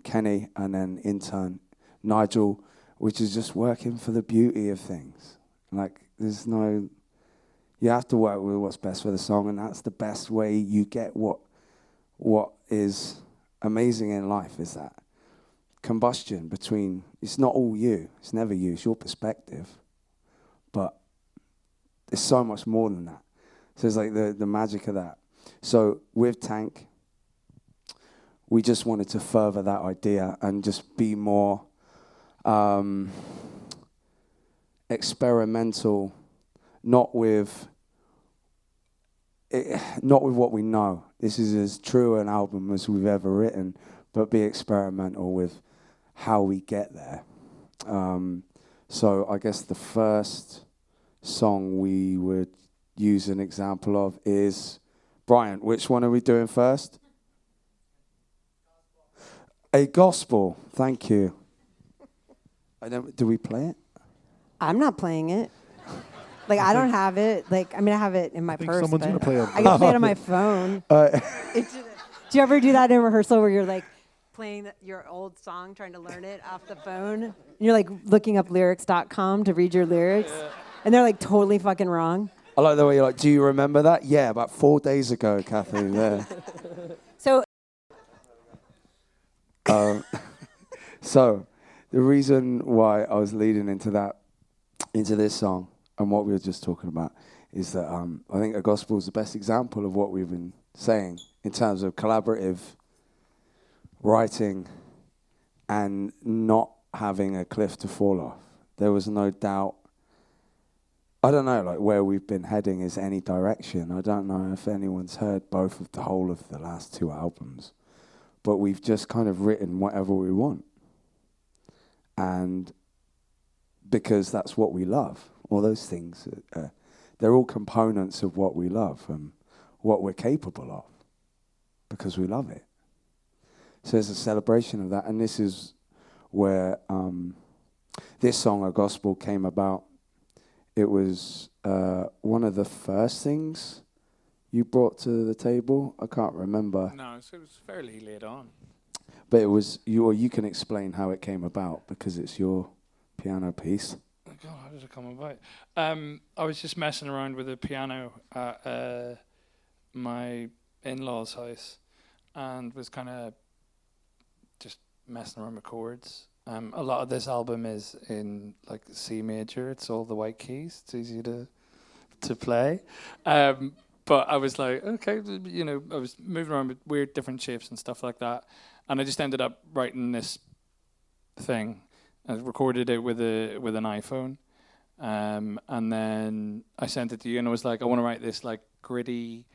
Kenny, and then in turn Nigel, which is just working for the beauty of things. Like there's no, you have to work with what's best for the song, and that's the best way you get what is amazing in life, is that combustion between, it's not all you, it's never you, it's your perspective, but it's so much more than that. So it's like the magic of that. So with TANGK, we just wanted to further that idea and just be more experimental, not with what we know. This is as true an album as we've ever written, but be experimental with how we get there. So I guess the first song we would use an example of is Brian. Which one are we doing first? A gospel. Thank you. Do we play it? I'm not playing it. Like, I don't have it. Like, I mean, I have it in my purse. Someone's but gonna play it. I can play it on my phone. Do you ever do that in rehearsal where you're like playing your old song, trying to learn it off the phone? And you're like looking up lyrics.com to read your lyrics, and they're like totally fucking wrong. I like the way you're like, do you remember that? Yeah, about 4 days ago, Kathy. Yeah. So, So, the reason why I was leading into this song and what we were just talking about is that I think a gospel is the best example of what we've been saying in terms of collaborative writing and not having a cliff to fall off. There was no doubt. I don't know, like where we've been heading is any direction. I don't know if anyone's heard both of the whole of the last 2 albums, but we've just kind of written whatever we want. And because that's what we love, all those things, they're all components of what we love and what we're capable of because we love it. So there's a celebration of that, and this is where this song, A Gospel, came about. It was one of the first things you brought to the table. I can't remember. No, it was fairly late on. But it was you, or you can explain how it came about because it's your piano piece. Oh God, how did it come about? I was just messing around with a piano at my in-laws' house, and was kind of just messing around with chords. A lot of this album is in like C major. It's all the white keys. It's easy to play. But I was like, okay, you know, I was moving around with weird different shapes and stuff like that. And I just ended up writing this thing. I recorded it with an iPhone. And then I sent it to you and I was like, I want to write this like gritty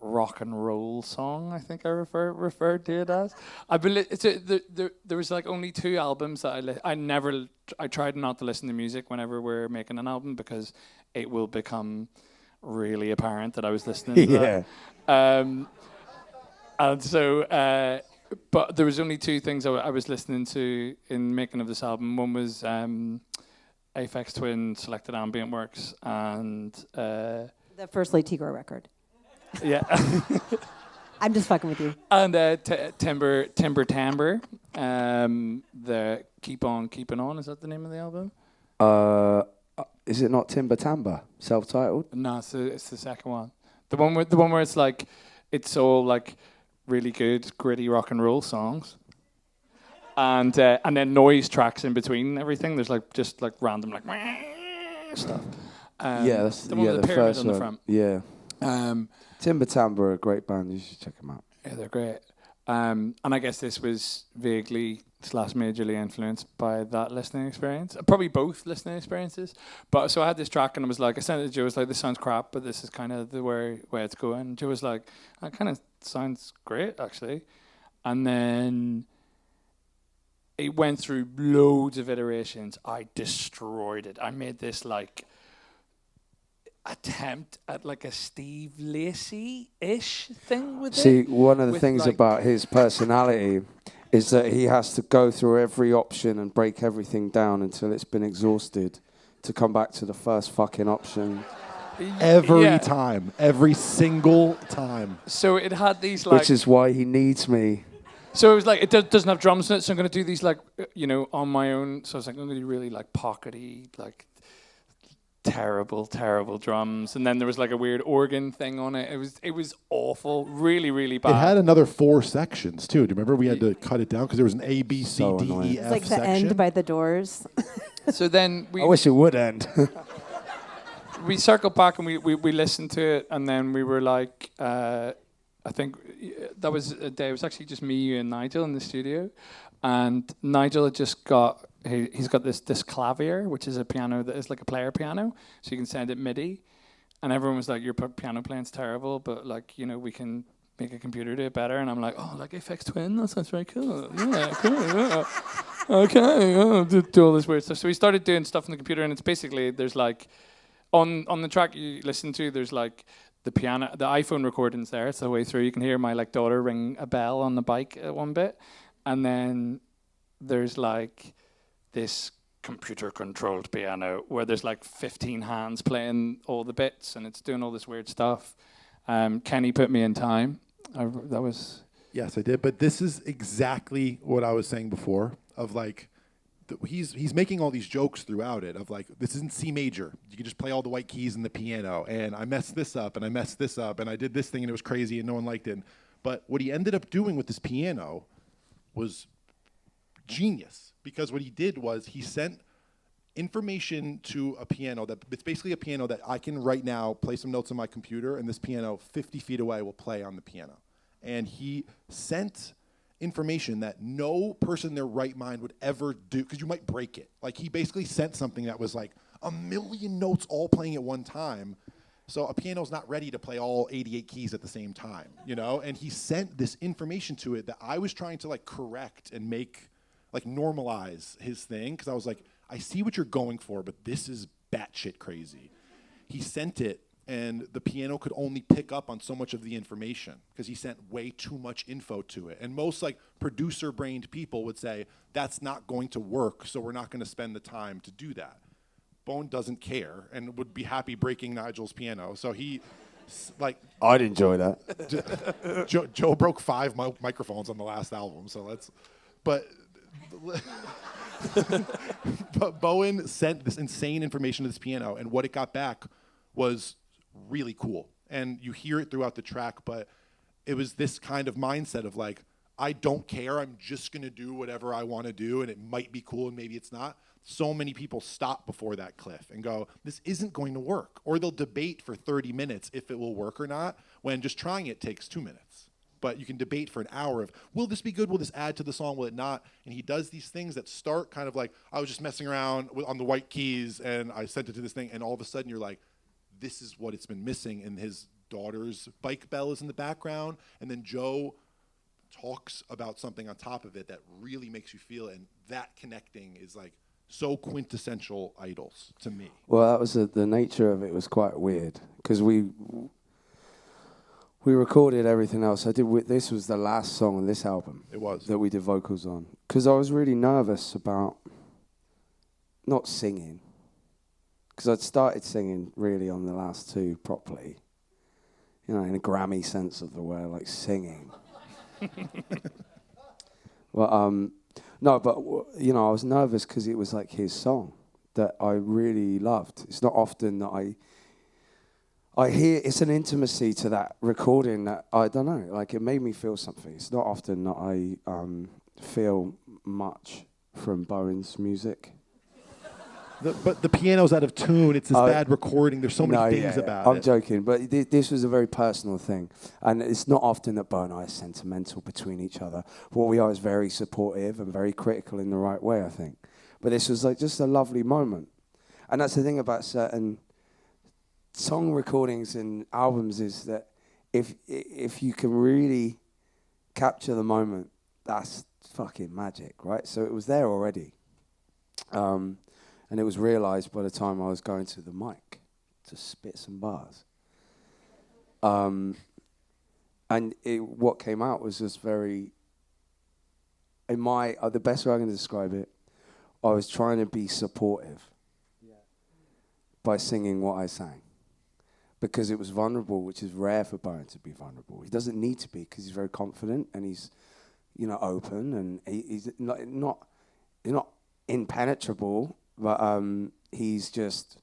rock and roll song, I think I referred to it as. I believe there was like only 2 albums that I tried not to listen to music whenever we're making an album because it will become really apparent that I was listening to that. And so but there was only 2 things I was listening to in making of this album. One was Aphex Twin Selected Ambient Works and the first Latigo record. Yeah. I'm just fucking with you. And Timber Timbre, the Keep On Keeping On, is that the name of the album? Is it not Timber Tamba, self-titled? No, it's the second one. The one where it's like it's all like really good gritty rock and roll songs. And then noise tracks in between everything. There's like just like random like stuff. Yeah, that's the one with the pyramid on the front. Yeah. Timber Tamba are a great band. You should check them out. Yeah, they're great. And I guess this was vaguely / majorly influenced by that listening experience. Probably both listening experiences. But so I had this track and I was like, I sent it to Joe. I was like, this sounds crap, but this is kind of the way it's going. And Joe was like, that kind of sounds great, actually. And then it went through loads of iterations. I destroyed it. I made this like attempt at like a Steve Lacy-ish thing with it. See, one of the with things like about his personality is that he has to go through every option and break everything down until it's been exhausted to come back to the first fucking option. Every time. Every single time. So it had these like... Which is why he needs me. So it was like, it doesn't have drums in it, so I'm going to do these like, you know, on my own. So I was like, I'm going to do really like pockety, like terrible drums. And then there was like a weird organ thing on it. It was awful, really, really bad. It had another 4 sections too. Do you remember we had to cut it down because there was an A, B, C, So D, annoying. E, F It's like section? the end by the Doors. So then I wish it would end. we circled back and we listened to it, and then we were like, I think that was a day. It was actually just me, you, and Nigel in the studio, and Nigel had just got he's got this clavier, which is a piano that is like a player piano, so you can send it MIDI, and everyone was like, your piano playing's terrible, but like, you know, we can make a computer do it better. And I'm like, oh, like Aphex Twin, that sounds very cool. Yeah, cool. Yeah. Okay, do all this weird stuff. So we started doing stuff on the computer, and it's basically there's like on the track you listen to, there's like the piano, the iPhone recordings there. It's the way through. You can hear my like daughter ring a bell on the bike at one bit. and then there's like this computer-controlled piano where there's like 15 hands playing all the bits, and it's doing all this weird stuff. Kenny put me in time. That was... Yes, I did. But this is exactly what I was saying before, of like, he's making all these jokes throughout it, of like, this isn't C major. You can just play all the white keys in the piano, and I messed this up, and I messed this up, and I did this thing, and it was crazy, and no one liked it. But what he ended up doing with this piano was genius, because what he did was he sent information to a piano that it's basically a piano that I can right now play some notes on my computer, and this piano 50 feet away will play on the piano. And he sent information that no person in their right mind would ever do, because you might break it. Like, he basically sent something that was like a million notes all playing at one time. So a piano's not ready to play all 88 keys at the same time, you know? And he sent this information to it that I was trying to like correct and make, like, normalize his thing, because I was like, I see what you're going for, but this is batshit crazy. He sent it, and the piano could only pick up on so much of the information because he sent way too much info to it. And most like producer-brained people would say, that's not going to work, so we're not going to spend the time to do that. Bowen doesn't care and would be happy breaking Nigel's piano. So he, like... I'd enjoy that. Joe broke 5 microphones on the last album, so let's... But Bowen sent this insane information to this piano, and what it got back was really cool. And you hear it throughout the track, but it was this kind of mindset of like, I don't care, I'm just gonna do whatever I wanna do, and it might be cool and maybe it's not. So many people stop before that cliff and go, this isn't going to work. Or they'll debate for 30 minutes if it will work or not, when just trying it takes 2 minutes. But you can debate for an hour of, will this be good? Will this add to the song? Will it not? And he does these things that start kind of like, I was just messing around on the white keys and I sent it to this thing, and all of a sudden you're like, this is what it's been missing. And his daughter's bike bell is in the background, and then Joe talks about something on top of it that really makes you feel it, and that connecting is like so quintessential Idols to me. Well, that was the nature of it was quite weird, because we recorded everything else. This was the last song on this album. It was. That we did vocals on, because I was really nervous about not singing, because I'd started singing really on the last 2 properly, you know, in a Grammy sense of the word, like singing. Well, no, but you know, I was nervous because it was like his song that I really loved. It's not often that I hear, it's an intimacy to that recording that, I don't know, like it made me feel something. It's not often that I feel much from Bowen's music. But the piano's out of tune. It's this bad recording. There's so many things about it. I'm joking, but this was a very personal thing. And it's not often that Bowen and I are sentimental between each other. What we are is very supportive and very critical in the right way, I think. But this was like just a lovely moment. And that's the thing about certain song recordings and albums, is that if you can really capture the moment, that's fucking magic, right? So it was there already. And it was realised by the time I was going to the mic to spit some bars. And what came out was just very, the best way I can describe it, I was trying to be supportive by singing what I sang. Because it was vulnerable, which is rare for Bowen to be vulnerable. He doesn't need to be, because he's very confident and he's, you know, open, and he's not impenetrable. But he's just,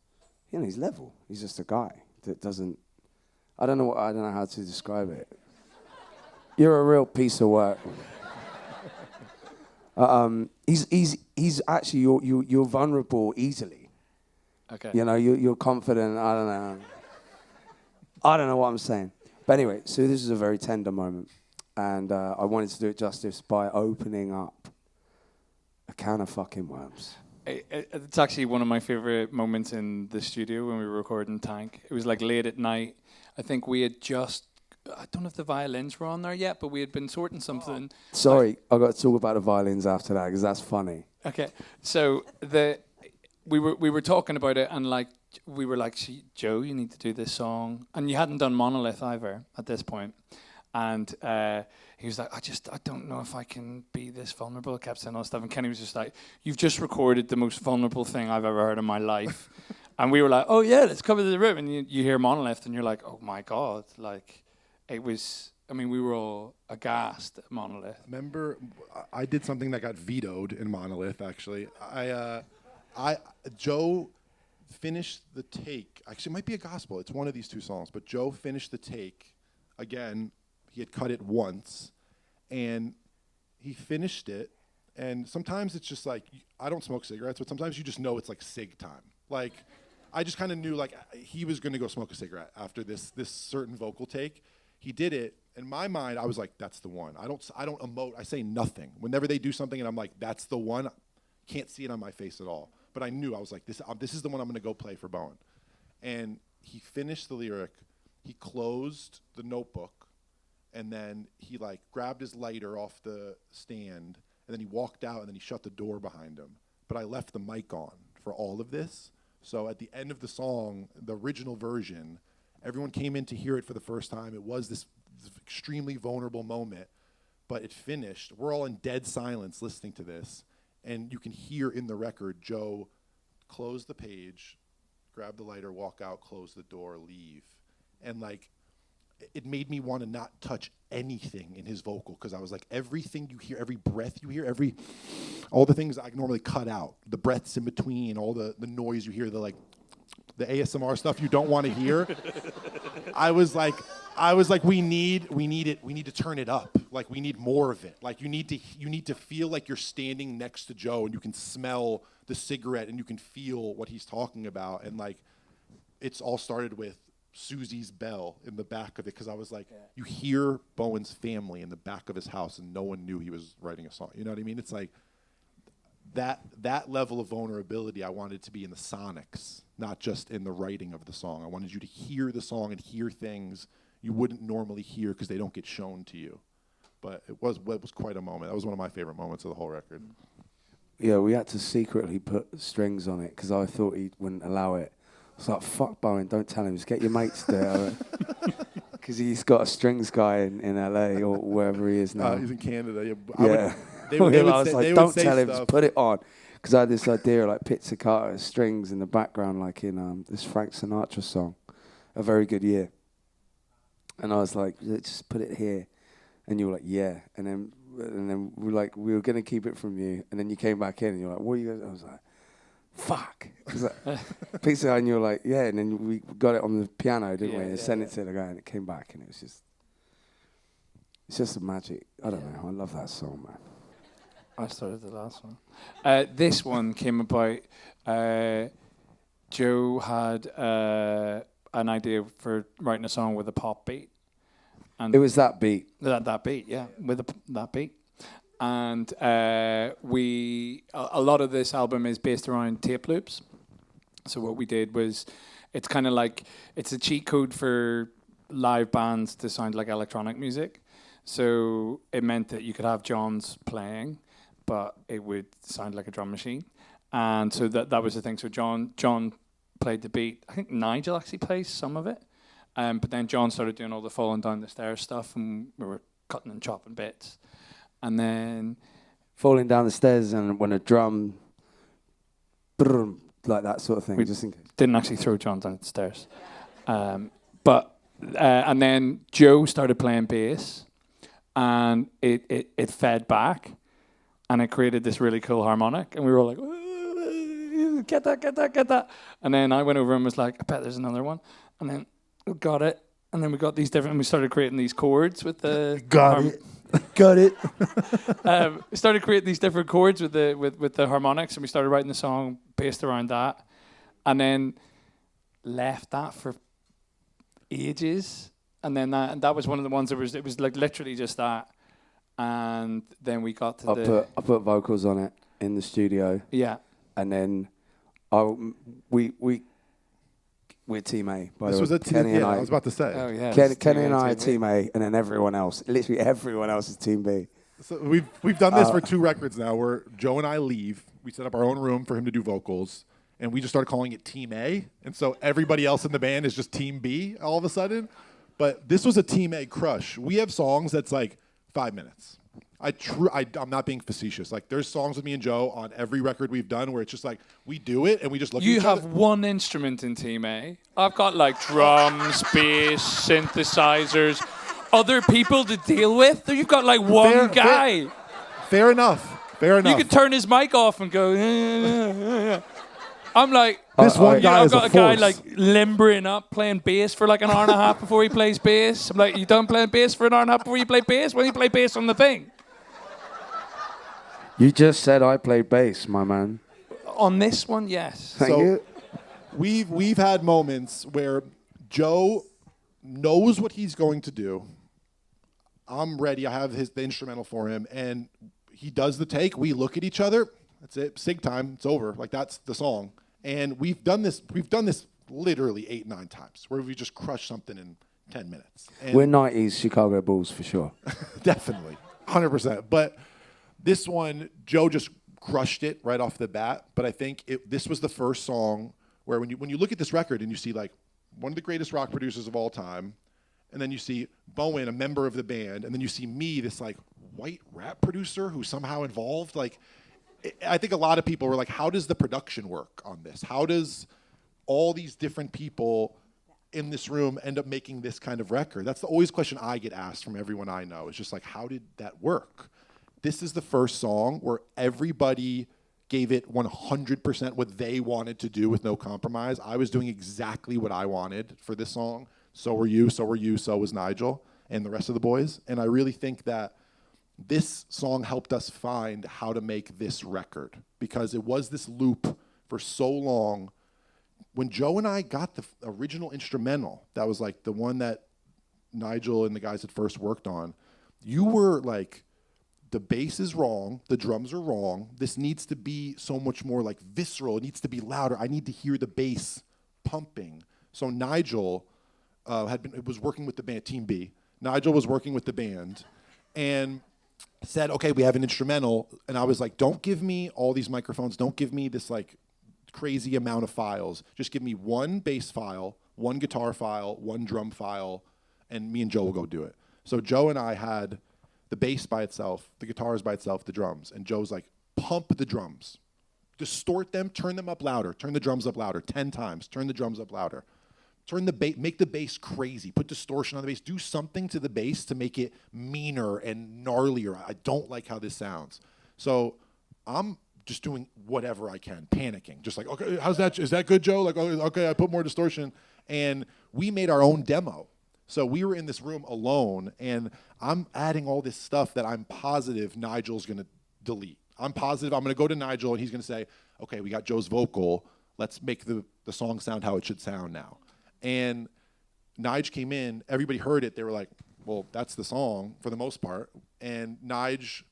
you know, he's level. He's just a guy that doesn't. I don't know how to describe it. You're a real piece of work. He's actually you're vulnerable easily. Okay. You know, you're confident. I don't know what I'm saying. But anyway, so this is a very tender moment, and I wanted to do it justice by opening up a can of fucking worms. It's actually one of my favorite moments in the studio when we were recording TANGK. It was like late at night. I think we had just, I don't know if the violins were on there yet, but we had been sorting something. Sorry, I've got to talk about the violins after that, because that's funny. Okay, so we were talking about it, and like we were like, Joe, you need to do this song, and you hadn't done Monolith either at this point. And he was like, I don't know if I can be this vulnerable. I kept saying all this stuff. And Kenny was just like, you've just recorded the most vulnerable thing I've ever heard in my life. And we were like, oh yeah, let's cover the room. And you hear Monolith and you're like, oh my God. Like, it was, I mean, we were all aghast at Monolith. Remember, I did something that got vetoed in Monolith, actually. Joe finished the take. Actually, it might be a gospel. It's one of these two songs. But Joe finished the take. Again, he had cut it once. And he finished it. And sometimes it's just like, I don't smoke cigarettes, but sometimes you just know it's like cig time. Like, I just kind of knew like he was going to go smoke a cigarette after this certain vocal take. He did it. In my mind, I was like, that's the one. I don't emote. I say nothing. Whenever they do something and I'm like, that's the one, can't see it on my face at all. But I knew, I was like, this is the one I'm going to go play for Bowen. And he finished the lyric. He closed the notebook. And then he like grabbed his lighter off the stand. And then he walked out and then he shut the door behind him. But I left the mic on for all of this. So at the end of the song, the original version, everyone came in to hear it for the first time. It was this extremely vulnerable moment, but it finished. We're all in dead silence listening to this, and you can hear in the record Joe close the page, grab the lighter, walk out, close the door, leave. And like, it made me want to not touch anything in his vocal, because I was like, everything you hear, every breath you hear, all the things I normally cut out, the breaths in between, all the noise you hear, the ASMR stuff you don't want to hear. I was like, we need to turn it up. Like, we need more of it. Like, you need to feel like you're standing next to Joe and you can smell the cigarette and you can feel what he's talking about. And like, it's all started with Susie's bell in the back of it, because I was like, you hear Bowen's family in the back of his house and no one knew he was writing a song. You know what I mean? It's like that level of vulnerability I wanted to be in the sonics, not just in the writing of the song. I wanted you to hear the song and hear things you wouldn't normally hear because they don't get shown to you. But it was quite a moment. That was one of my favorite moments of the whole record. Yeah, we had to secretly put strings on it because I thought he wouldn't allow it. I was like, fuck Bowen, don't tell him. Just get your mates there. Because he's got a strings guy in LA or wherever he is now. He's in Canada. Yeah. I was like, don't tell him, just put it on. Because I had this idea, like pizzicato strings in the background, like in this Frank Sinatra song, A Very Good Year. And I was like, just put it here. And you were like, yeah. And then we were going to keep it from you. And then you came back in and you're like, what are you guys? I was like, fuck. Like, pizza, and you were like, yeah. And then we got it on the piano, didn't we? And sent it to the guy and it came back. And it was it's just a magic. I don't know. I love that song, man. I started the last one. This one came about. Joe had an idea for writing a song with a pop beat. And it was that beat. That beat, yeah, with that beat. And a lot of this album is based around tape loops. So what we did was, it's kind of like, it's a cheat code for live bands to sound like electronic music. So it meant that you could have John's playing, but it would sound like a drum machine. And so that was the thing. So John played the beat. I think Nigel actually plays some of it. But then John started doing all the falling down the stairs stuff, and we were cutting and chopping bits. And then falling down the stairs, and when a drum, like that sort of thing. We just in case. Didn't actually throw John down the stairs. And then Joe started playing bass, and it fed back, and it created this really cool harmonic, and we were all like, get that. And then I went over and was like, I bet there's another one. And then we got it, and then we got these different, and we started creating these chords with the... Got it. We started creating these different chords with the harmonics, and we started writing the song based around that, and then left that for ages. And then that was one of the ones that it was like literally just that. And then we got to I put vocals on it in the studio. Yeah. And then we're Team A. This was a team. Yeah, I was about to say. Oh yeah. Kenny and I are Team A, and then everyone else, literally everyone else is Team B. So we've done this for 2 records now, where Joe and I leave. We set up our own room for him to do vocals, and we just started calling it Team A. And so everybody else in the band is just Team B all of a sudden. But this was a Team A crush. We have songs that's like 5 minutes. I'm not being facetious. Like, there's songs with me and Joe on every record we've done where it's just like, we do it and we just look at each other. You have one instrument in Team A. I've got like drums, bass, synthesizers, other people to deal with. You've got like one guy. Fair enough. You could turn his mic off and go. I'm like, this one guy I've is a got a guy force. like limbering up playing bass for like an hour and a half before he plays bass. I'm like, you done playing bass for an hour and a half before you play bass? When you play bass on the thing? You just said I play bass, my man. On this one, yes. Thank you. We've had moments where Joe knows what he's going to do. I'm ready. I have the instrumental for him, and he does the take. We look at each other. That's it. Sig time. It's over. Like, that's the song. And we've done this literally 8-9 times where we just crush something in 10 minutes. And We're 90s Chicago Bulls for sure. definitely, 100%. But this one, Joe just crushed it right off the bat. But I think this was the first song where when you look at this record and you see like one of the greatest rock producers of all time, and then you see Bowen, a member of the band, and then you see me, this like white rap producer who's somehow involved. Like, I think a lot of people were like, how does the production work on this? How does all these different people in this room end up making this kind of record? That's the always question I get asked from everyone I know. It's just like, how did that work? This is the first song where everybody gave it 100% what they wanted to do with no compromise. I was doing exactly what I wanted for this song. So were you, so was Nigel and the rest of the boys. And I really think that this song helped us find how to make this record, because it was this loop for so long. When Joe and I got the original instrumental, that was like the one that Nigel and the guys had first worked on, you were like, the bass is wrong, the drums are wrong, this needs to be so much more like visceral, it needs to be louder, I need to hear the bass pumping. So Nigel was working with the band, Team B. Nigel was working with the band and said, okay, we have an instrumental. And I was like, don't give me all these microphones, don't give me this like crazy amount of files. Just give me one bass file, one guitar file, one drum file, and me and Joe will go do it. So Joe and I had the bass by itself, the guitars by itself, the drums. And Joe's like, pump the drums. Distort them, turn them up louder, turn the drums up louder, 10 times, turn the drums up louder. Make the bass crazy, put distortion on the bass, do something to the bass to make it meaner and gnarlier. I don't like how this sounds. So I'm just doing whatever I can, panicking. Just like, okay, how's that? Is that good, Joe? Like, okay, I put more distortion. And we made our own demo. So we were in this room alone, and I'm adding all this stuff that I'm positive Nigel's going to delete. I'm positive I'm going to go to Nigel, and he's going to say, okay, we got Joe's vocal. Let's make the song sound how it should sound now. And Nige came in, everybody heard it. They were like, well, that's the song for the most part. And Nige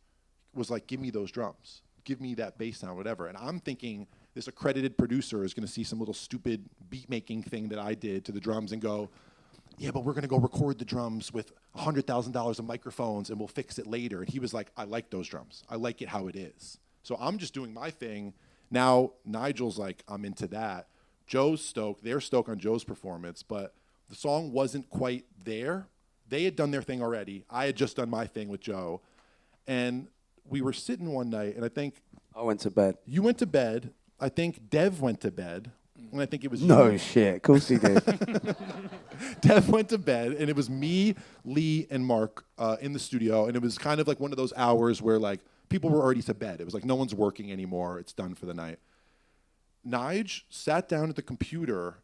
was like, give me those drums. Give me that bass sound, whatever. And I'm thinking this accredited producer is going to see some little stupid beat-making thing that I did to the drums and go, yeah, but we're going to go record the drums with $100,000 of microphones and we'll fix it later. And he was like, I like those drums. I like it how it is. So I'm just doing my thing. Now Nigel's like, I'm into that. Joe's stoked. They're stoked on Joe's performance, but the song wasn't quite there. They had done their thing already. I had just done my thing with Joe. And we were sitting one night, and I think... I went to bed. You went to bed. I think Dev went to bed. And I think it was No you. shit. Of course he did. Dev went to bed, and it was me, Lee, and Mark in the studio. And it was kind of like one of those hours where like people were already to bed. It was like no one's working anymore. It's done for the night. Nige sat down at the computer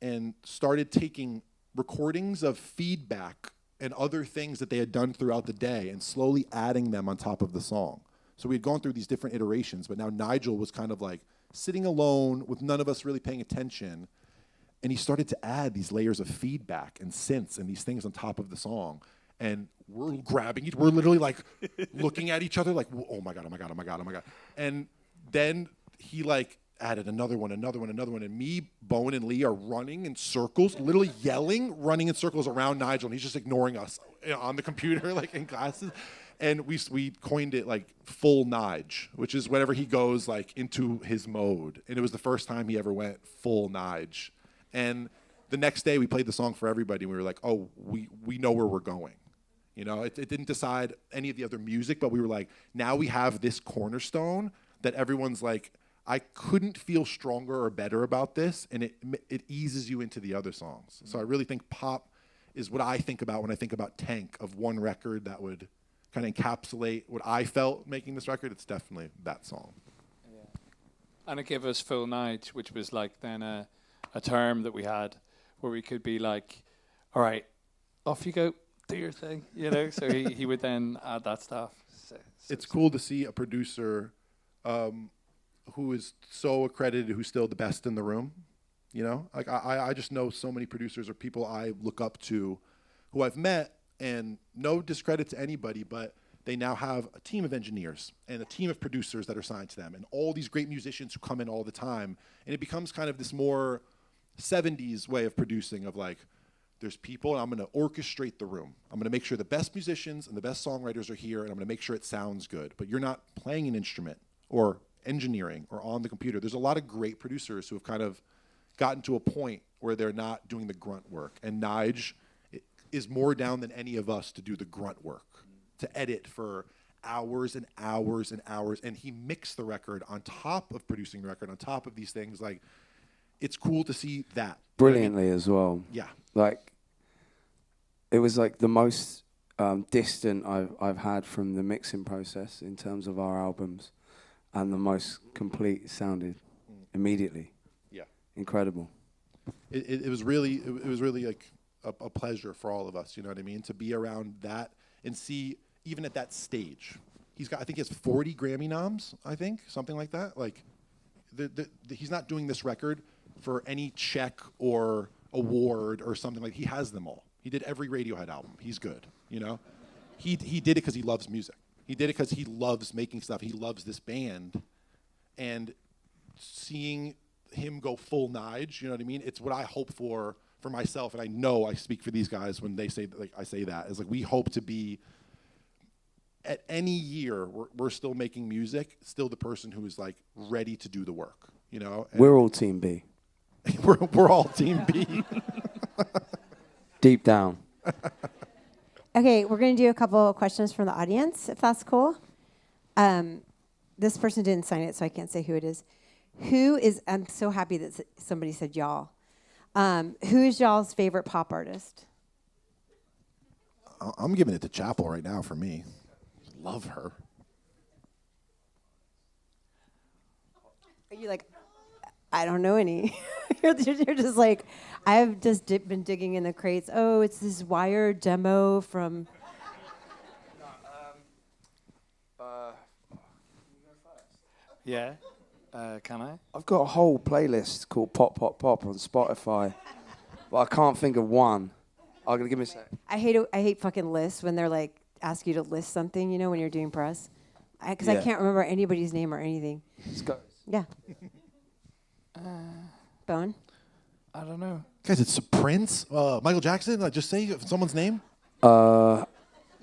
and started taking recordings of feedback and other things that they had done throughout the day and slowly adding them on top of the song. So we had gone through these different iterations, but now Nigel was kind of like sitting alone with none of us really paying attention, and he started to add these layers of feedback and synths and these things on top of the song. And we're grabbing we're literally like looking at each other like, oh my God, oh my God, oh my God, oh my God. And then he like added another one, and me, Bowen, and Lee are running in circles, literally yelling, running in circles around Nigel, and he's just ignoring us on the computer, like in classes. And we coined it like full Nige, which is whenever he goes like into his mode. And it was the first time he ever went full Nige. And the next day we played the song for everybody, and we were like, oh, we know where we're going. You know, it didn't decide any of the other music, but we were like, now we have this cornerstone that everyone's like, I couldn't feel stronger or better about this, and it eases you into the other songs. So I really think pop is what I think about when I think about TANGK, of one record that would kind of encapsulate what I felt making this record. It's definitely that song. Yeah. And it gave us full night, which was like then a term that we had where we could be like, all right, off you go, do your thing, you know? So he would then add that stuff. So it's cool to see a producer who is so accredited, who's still the best in the room. You know, like I just know so many producers or people I look up to who I've met, and no discredit to anybody, but they now have a team of engineers and a team of producers that are signed to them, and all these great musicians who come in all the time. And it becomes kind of this more 70s way of producing, of like, there's people and I'm going to orchestrate the room. I'm going to make sure the best musicians and the best songwriters are here, and I'm going to make sure it sounds good. But you're not playing an instrument or engineering or on the computer. There's a lot of great producers who have kind of gotten to a point where they're not doing the grunt work. And Nige is more down than any of us to do the grunt work, to edit for hours and hours and hours. And he mixed the record on top of producing the record, on top of these things. Like, it's cool to see that. Brilliantly as well. Yeah. Like, it was like the most distant I've had from the mixing process in terms of our albums, and the most complete sounded immediately. Yeah. Incredible. It was really like a pleasure for all of us, you know what I mean, to be around that and see, even at that stage, I think he has 40 Grammy noms, I think, something like that. Like, he's not doing this record for any check or award or something. Like, he has them all. He did every Radiohead album. He's good, you know. He did it because he loves music. He did it because he loves making stuff. He loves this band, and seeing him go full Nige, you know what I mean? It's what I hope for myself, and I know I speak for these guys when they say, like, I say that, is like, we hope to be, at any year, we're still making music, still the person who is like ready to do the work, you know? And we're all Team B. we're all Team B. Deep down. Okay, we're going to do a couple of questions from the audience, if that's cool. This person didn't sign it, so I can't say who it is. I'm so happy that somebody said y'all. Who is y'all's favorite pop artist? I'm giving it to Chapel right now for me. Love her. Are you like, I don't know any? You're just like, I've just been digging in the crates. Oh, it's this Wired demo from... Yeah. Can I? I've got a whole playlist called Pop Pop Pop on Spotify, but I can't think of one. I'm gonna give me a sec. I hate fucking lists when they're like, ask you to list something, you know, when you're doing press. Because I can't remember anybody's name or anything. Let's go. Yeah. Bowen? I don't know. Guys, it's Prince, Michael Jackson. Just say someone's name.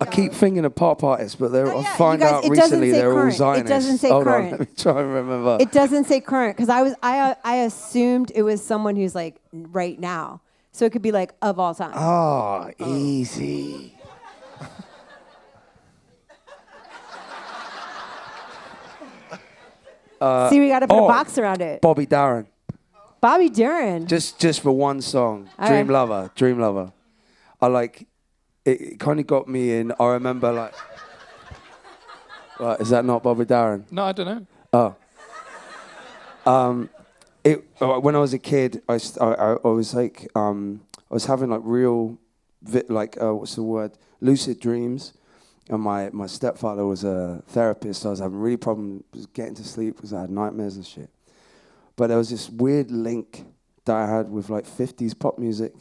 I keep thinking of pop artists, but I find guys, out it recently doesn't say they're all current. Zionists. It doesn't say Hold current. on, let me try and remember. It doesn't say current, because I assumed it was someone who's like right now. So it could be like of all time. Oh, easy. See, we got to put a box around it. Bobby Darin. Bobby Darin. Just for one song. All Dream right. Lover. I like, it kind of got me in. I remember like, is that not Bobby Darin? No, I don't know. Oh. When I was a kid, I was like, I was having like real, what's the word? Lucid dreams. And my stepfather was a therapist, so I was having really problems getting to sleep because I had nightmares and shit. But there was this weird link that I had with like 50s pop music.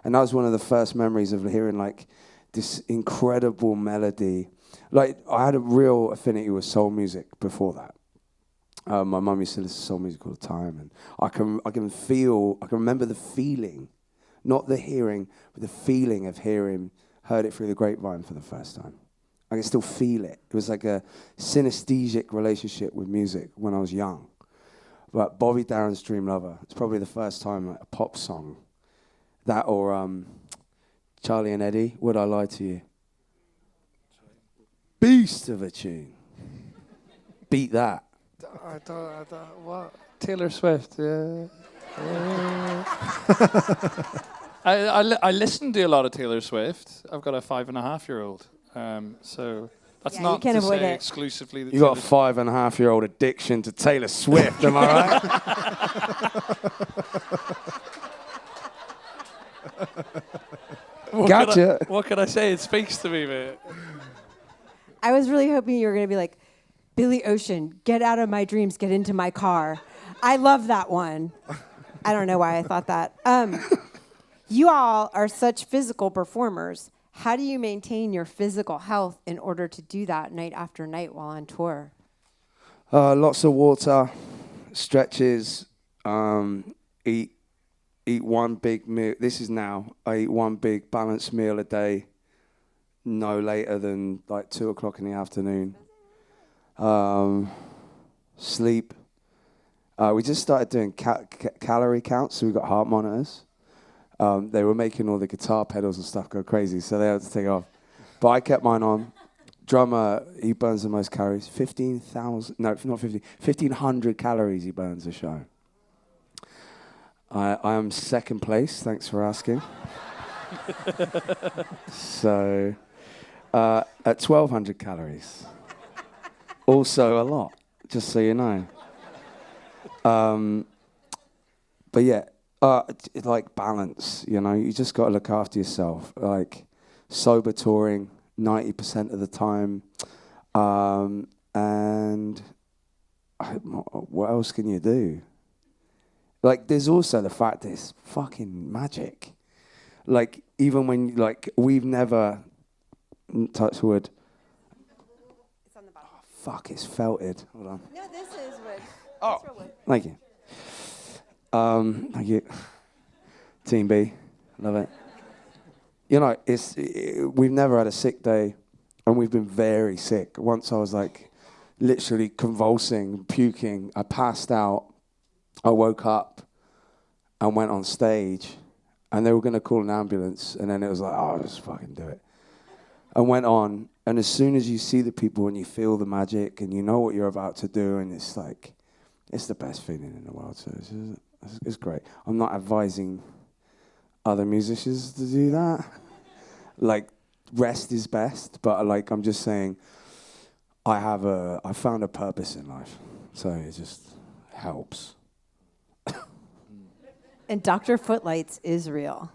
And that was one of the first memories of hearing like this incredible melody. Like, I had a real affinity with soul music before that. My mum used to listen to soul music all the time, and I can remember the feeling, not the hearing, but the feeling of heard it through the grapevine for the first time. I can still feel it. It was like a synesthesic relationship with music when I was young. But Bobby Darin's Dream Lover, it's probably the first time like, a pop song That or Charlie and Eddie, Would I Lie to You? Beast of a tune. Beat that. What? Taylor Swift, yeah. I listen to a lot of Taylor Swift. I've got a 5.5-year-old, so that's not can't to avoid say it. exclusively that You got a 5.5-year-old addiction to Taylor Swift, am I right? Gotcha. What can I say? It speaks to me, mate. I was really hoping you were going to be like, Billy Ocean, get out of my dreams, get into my car. I love that one. I don't know why I thought that. You all are such physical performers. How do you maintain your physical health in order to do that night after night while on tour? Lots of water, stretches, eat one big meal. This is now. I eat one big balanced meal a day, no later than like 2 o'clock in the afternoon. Sleep. We just started doing calorie counts, so we got heart monitors. They were making all the guitar pedals and stuff go crazy, so they had to take off. But I kept mine on. Drummer, he burns the most calories. 1,500 calories he burns a show. I am second place, thanks for asking. So, at 1,200 calories. Also a lot, just so you know. But yeah, like balance, you know, you just got to look after yourself. Like sober touring 90% of the time. And what else can you do? Like there's also the fact that it's fucking magic. Like even when, like, we've never, touch wood. It's on the bottom. Oh, fuck, it's felted. Hold on. No, this is wood. Oh, thank you. Thank you. Team B, love it. You know, we've never had a sick day, and we've been very sick. Once I was like literally convulsing, puking. I passed out. I woke up and went on stage, and they were going to call an ambulance, and then it was like, oh, just fucking do it. And went on, and as soon as you see the people and you feel the magic and you know what you're about to do, and it's like, it's the best feeling in the world. So it's great. I'm not advising other musicians to do that. Like, rest is best, but like I'm just saying, I found a purpose in life, so it just helps. And Dr. Footlights is real.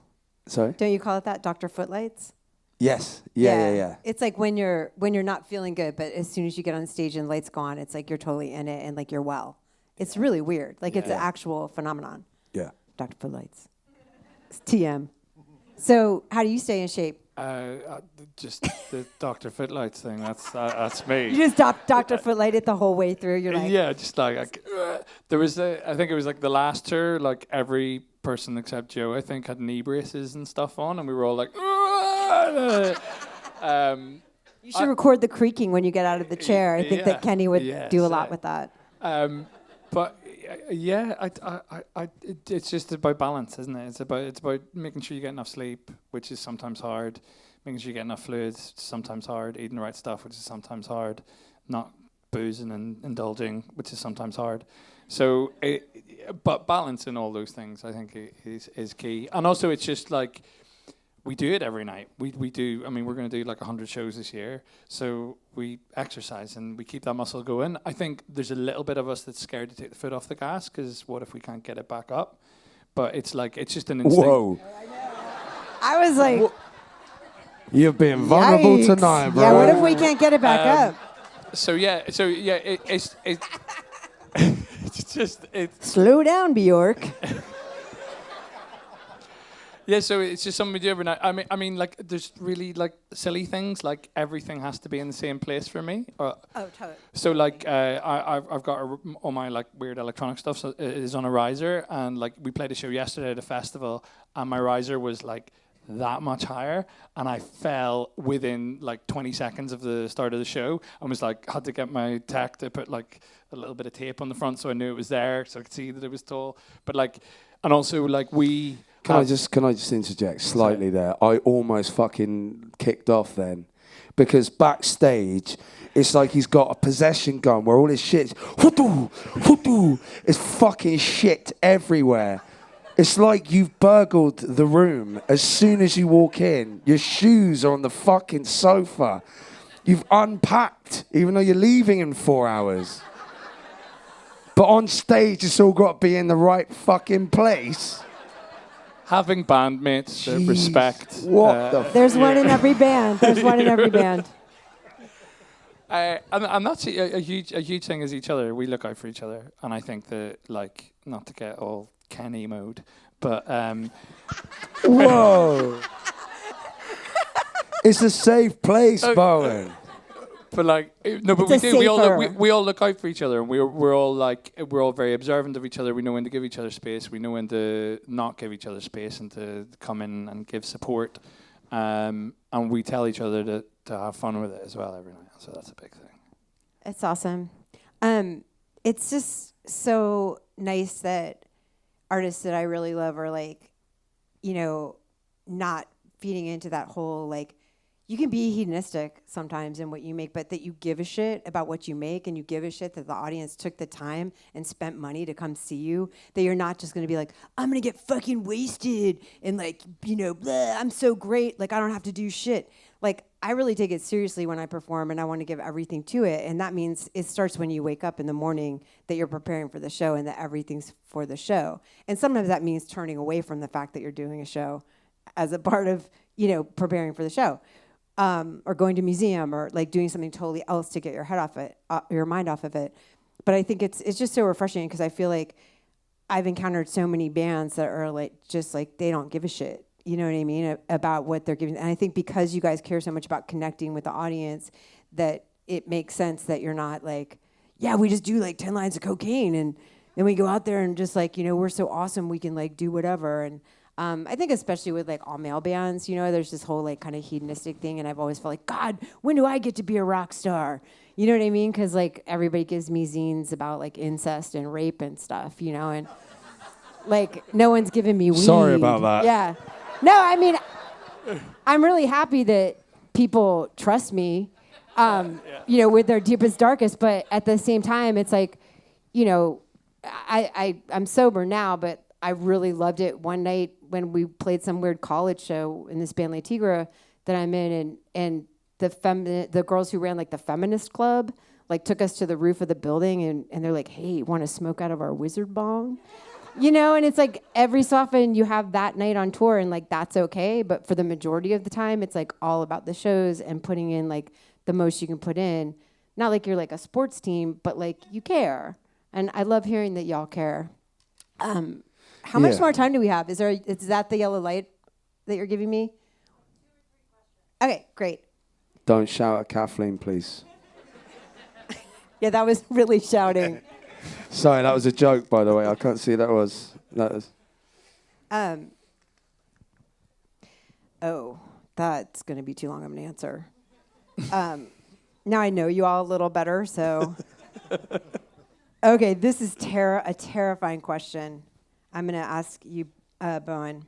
Sorry? Don't you call it that, Dr. Footlights? Yes. Yeah. It's like when you're not feeling good, but as soon as you get on stage and lights go on, it's like you're totally in it and like you're well. It's really weird. Like it's an actual phenomenon. Yeah. Dr. Footlights. It's TM. So how do you stay in shape? Just the Dr. Footlights thing. That's me. You just Dr. Footlight it the whole way through. You're like, yeah, just like there was I think it was like the last tour. Like every person except Joe, I think, had knee braces and stuff on, and we were all like. You should record the creaking when you get out of the chair. I think that Kenny would do a lot with that. But yeah, it's just about balance, isn't it? It's about making sure you get enough sleep, which is sometimes hard. Making sure you get enough fluids, sometimes hard. Eating the right stuff, which is sometimes hard. Not boozing and indulging, which is sometimes hard. So, but balance in all those things, I think, is key. And also, it's just like. We do it every night. We do. I mean, we're going to do like 100 shows this year. So we exercise and we keep that muscle going. I think there's a little bit of us that's scared to take the foot off the gas because what if we can't get it back up? But it's like, it's just an instinct. Whoa. I was like... You're being vulnerable yikes. tonight, bro. Yeah, what if we can't get it back up? It's just... Slow down, Bjork. Yeah, so it's just something we do every night. I mean, like, there's really, like, silly things. Like, everything has to be in the same place for me. Totally. So, like, I've got all my, like, weird electronic stuff so it is on a riser. And, like, we played a show yesterday at a festival. And my riser was, like, that much higher. And I fell within, like, 20 seconds of the start of the show. And was, like, had to get my tech to put, like, a little bit of tape on the front so I knew it was there. So I could see that it was tall. But, like, and also, like, Can I just interject slightly there? I almost fucking kicked off then, because backstage, it's like he's got a possession gun where all his shit's it's fucking shit everywhere. It's like you've burgled the room as soon as you walk in. Your shoes are on the fucking sofa. You've unpacked, even though you're leaving in 4 hours. But on stage, it's all got to be in the right fucking place. Having bandmates that respect. There's one in every band. There's one in every band. And that's a huge thing is each other. We look out for each other. And I think that, like, not to get all Kenny mode, but... Whoa! It's a safe place, Bowen. But like, no, but it's we do. We all look out for each other, and we're all very observant of each other. We know when to give each other space. We know when to not give each other space and to come in and give support. And we tell each other to have fun with it as well every night. So that's a big thing. It's awesome. It's just so nice that artists that I really love are like, you know, not feeding into that whole like, you can be hedonistic sometimes in what you make, but that you give a shit about what you make, and you give a shit that the audience took the time and spent money to come see you, that you're not just going to be like, I'm going to get fucking wasted and like, you know, blah, I'm so great, like I don't have to do shit. Like I really take it seriously when I perform, and I want to give everything to it, and that means it starts when you wake up in the morning, that you're preparing for the show and that everything's for the show. And sometimes that means turning away from the fact that you're doing a show as a part of, you know, preparing for the show. Or going to museum, or like doing something totally else to get your head off it, your mind off of it. But I think it's just so refreshing, because I feel like I've encountered so many bands that are like just like they don't give a shit, you know what I mean, about what they're giving. And I think because you guys care so much about connecting with the audience, that it makes sense that you're not like, yeah, we just do like 10 lines of cocaine and then we go out there and just like, you know, we're so awesome, we can like do whatever. And I think especially with like all male bands, you know, there's this whole like kind of hedonistic thing, and I've always felt like, God, when do I get to be a rock star? You know what I mean? Because like everybody gives me zines about like incest and rape and stuff, you know, and like no one's giving me weed. Sorry about that. Yeah. No, I mean, I'm really happy that people trust me, you know, with their deepest, darkest, but at the same time, it's like, you know, I'm sober now, but I really loved it one night when we played some weird college show in this band La Tigra that I'm in, and the girls who ran like the feminist club like took us to the roof of the building, and they're like, hey, want to smoke out of our wizard bong? You know, and it's like every so often you have that night on tour, and like that's okay, but for the majority of the time it's like all about the shows and putting in like the most you can put in. Not like you're like a sports team, but like you care. And I love hearing that y'all care. How much more time do we have? Is that the yellow light that you're giving me? Okay, great. Don't shout at Kathleen, please. Yeah, that was really shouting. Sorry, that was a joke, by the way. I can't see that was. Oh, that's going to be too long of an answer. Now I know you all a little better, so. Okay, this is a terrifying question. I'm going to ask you, Bowen.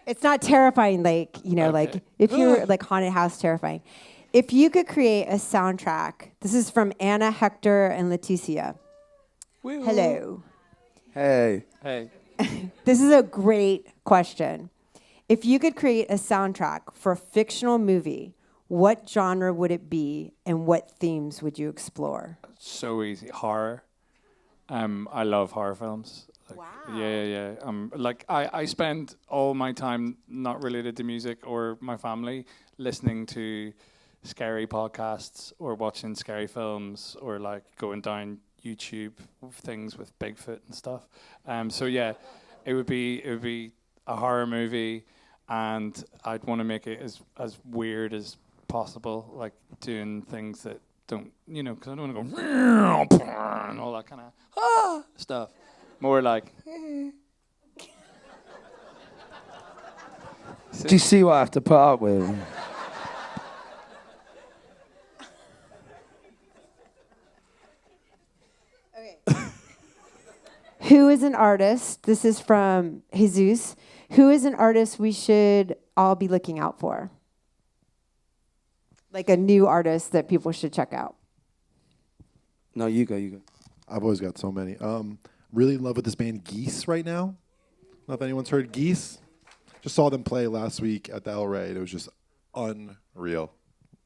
It's not terrifying, like, you know, okay. Like, if you're, like, haunted house terrifying. If you could create a soundtrack, this is from Anna, Hector, and Leticia. Woo. Hello. Hey. Hey. This is a great question. If you could create a soundtrack for a fictional movie, what genre would it be, and what themes would you explore? So easy. Horror. I love horror films. Like, wow. Yeah. Like I spend all my time not related to music or my family listening to scary podcasts or watching scary films or like going down YouTube things with Bigfoot and stuff. So yeah, it would be a horror movie, and I'd want to make it as weird as possible, like doing things that don't, you know, because I don't want to go and all that kind of stuff. More like. Do you see what I have to put up with? Okay. Who is is an artist? This is from Jesus. Who is an artist we should all be looking out for? Like a new artist that people should check out. No, you go. I've always got so many. Really in love with this band Geese right now. I don't know if anyone's heard Geese. Just saw them play last week at the El Rey. It was just unreal.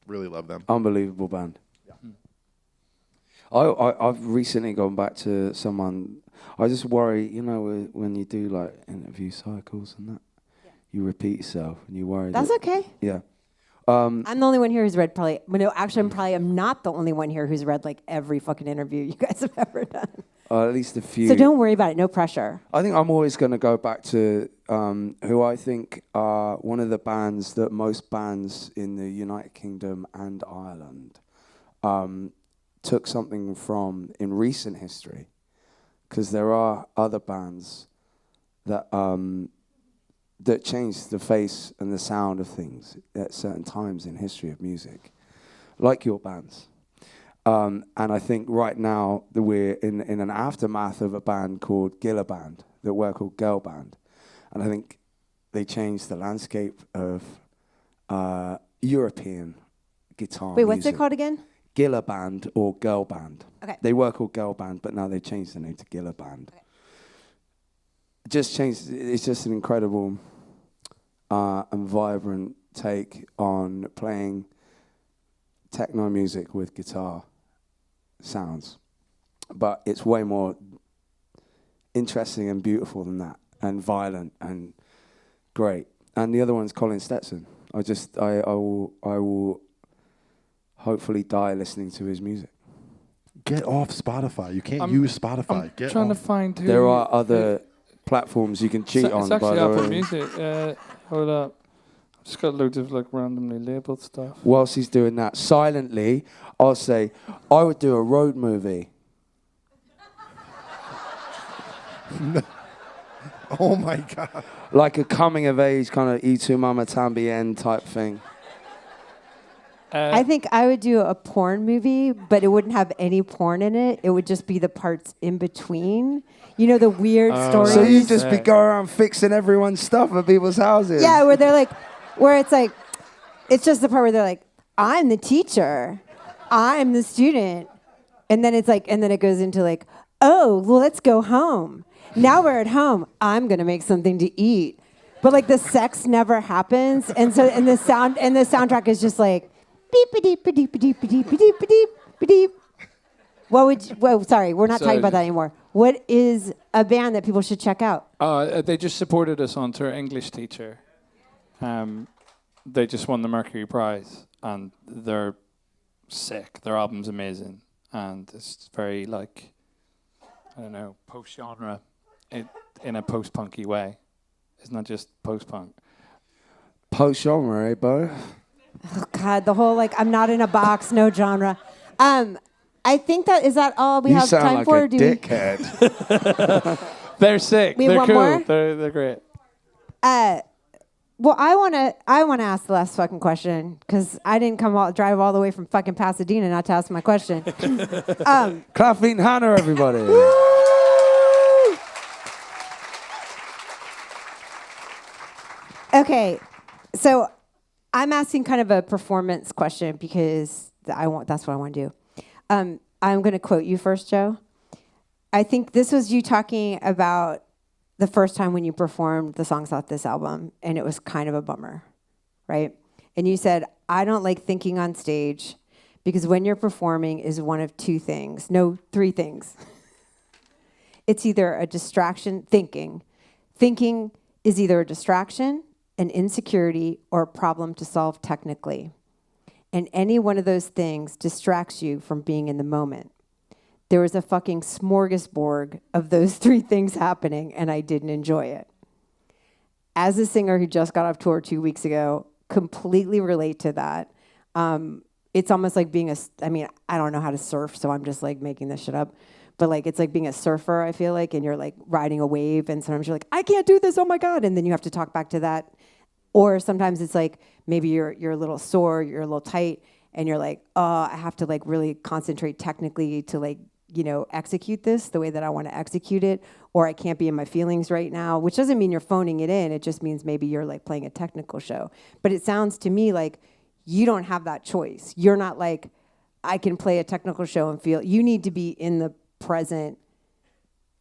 Really love them. Unbelievable band. I've recently gone back to someone. I just worry, when you do like interview cycles and that, you repeat yourself and you worry. That's okay. Yeah. I'm the only one here who's read probably. No, actually, I'm not the only one here who's read like every fucking interview you guys have ever done. At least a few. So don't worry about it. No pressure. I think I'm always going to go back to who I think are one of the bands that most bands in the United Kingdom and Ireland took something from in recent history, because there are other bands that that changed the face and the sound of things at certain times in history of music, like your bands. And I think right now that we're in an aftermath of a band called Gilla Band, that were called Girl Band. And I think they changed the landscape of European guitar Wait, music. what's it called again? Gilla Band or Girl Band. Okay. They were called Girl Band, but now they changed the name to Gilla Band. Okay. Just changed. It's just an incredible and vibrant take on playing techno music with guitar sounds, but it's way more interesting and beautiful than that, and violent and great. And the other one's Colin Stetson. I will hopefully die listening to his music. Get off Spotify. You can't use Spotify. I'm Get trying off. to find who. There are other platforms you can cheat on. It's actually by the Apple way. Music. Hold up. I've just got loads of like randomly labeled stuff. Whilst he's doing that, silently, I'll say, I would do a road movie. Oh my God. Like a coming of age kind of Y Tu Mama Tambien type thing. I think I would do a porn movie, but it wouldn't have any porn in it. It would just be the parts in between. You know, the weird stories. So you just be going around fixing everyone's stuff at people's houses. Yeah, where they're like, where it's like, it's just the part where they're like, I'm the teacher, I'm the student. And then it's like, and then it goes into like, oh, well, let's go home. Now we're at home. I'm going to make something to eat. But like the sex never happens. And so, and the soundtrack is just like, beep, beep, beep, beep, beep, beep, beep, beep, beep. What would you, well, sorry, we're not talking about that anymore. What is a band that people should check out? They just supported us on tour, English teacher. They just won the Mercury Prize, and they're sick. Their album's amazing, and it's very like, I don't know, post-genre in a post-punky way. It's not just post-punk. Post-genre, eh, Bo? Oh God, the whole like I'm not in a box, no genre. I think is that all we have time for? You sound like a dickhead. They're sick. We They're want cool. more? They're great. Well, I wanna ask the last fucking question because I didn't drive all the way from fucking Pasadena not to ask my question. Kathleen Hanna, everybody. Okay, so I'm asking kind of a performance question because that's what I want to do. I'm going to quote you first, Joe. I think this was you talking about the first time when you performed the songs off this album, and it was kind of a bummer, right? And you said, I don't like thinking on stage because when you're performing is one of two things. No, three things. It's either a distraction, thinking. Thinking is either a distraction, an insecurity, or a problem to solve technically. And any one of those things distracts you from being in the moment. There was a fucking smorgasbord of those three things happening, and I didn't enjoy it. As a singer who just got off tour 2 weeks ago, completely relate to that. It's almost like being I don't know how to surf, so I'm just like making this shit up. But like it's like being a surfer, I feel like, and you're like riding a wave, and sometimes you're like, I can't do this, oh my God. And then you have to talk back to that. Or sometimes it's like maybe you're a little sore, you're a little tight, and you're like, oh, I have to like really concentrate technically to like execute this the way that I want to execute it, or I can't be in my feelings right now, which doesn't mean you're phoning it in. It just means maybe you're like playing a technical show. But it sounds to me like you don't have that choice. You're not like, I can play a technical show and feel. You need to be in the present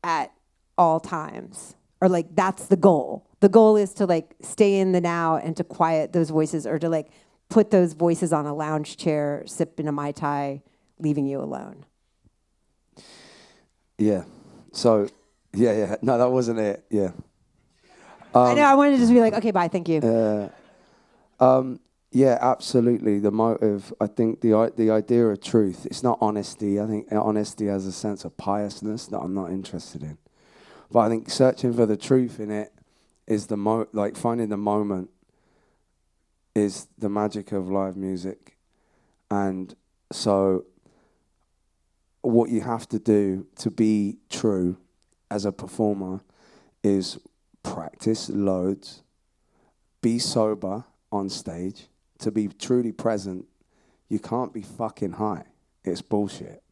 at all times, or like that's the goal. The goal is to like stay in the now and to quiet those voices, or to like put those voices on a lounge chair, sipping a Mai Tai, leaving you alone. Yeah. So, yeah. No, that wasn't it. Yeah. I know. I wanted to just be like, okay, bye, thank you. Yeah, absolutely. The motive, I think the idea of truth, it's not honesty. I think honesty has a sense of piousness that I'm not interested in. But I think searching for the truth in it is like finding the moment is the magic of live music. And so what you have to do to be true as a performer is practice loads, be sober on stage. To be truly present, you can't be fucking high. It's bullshit.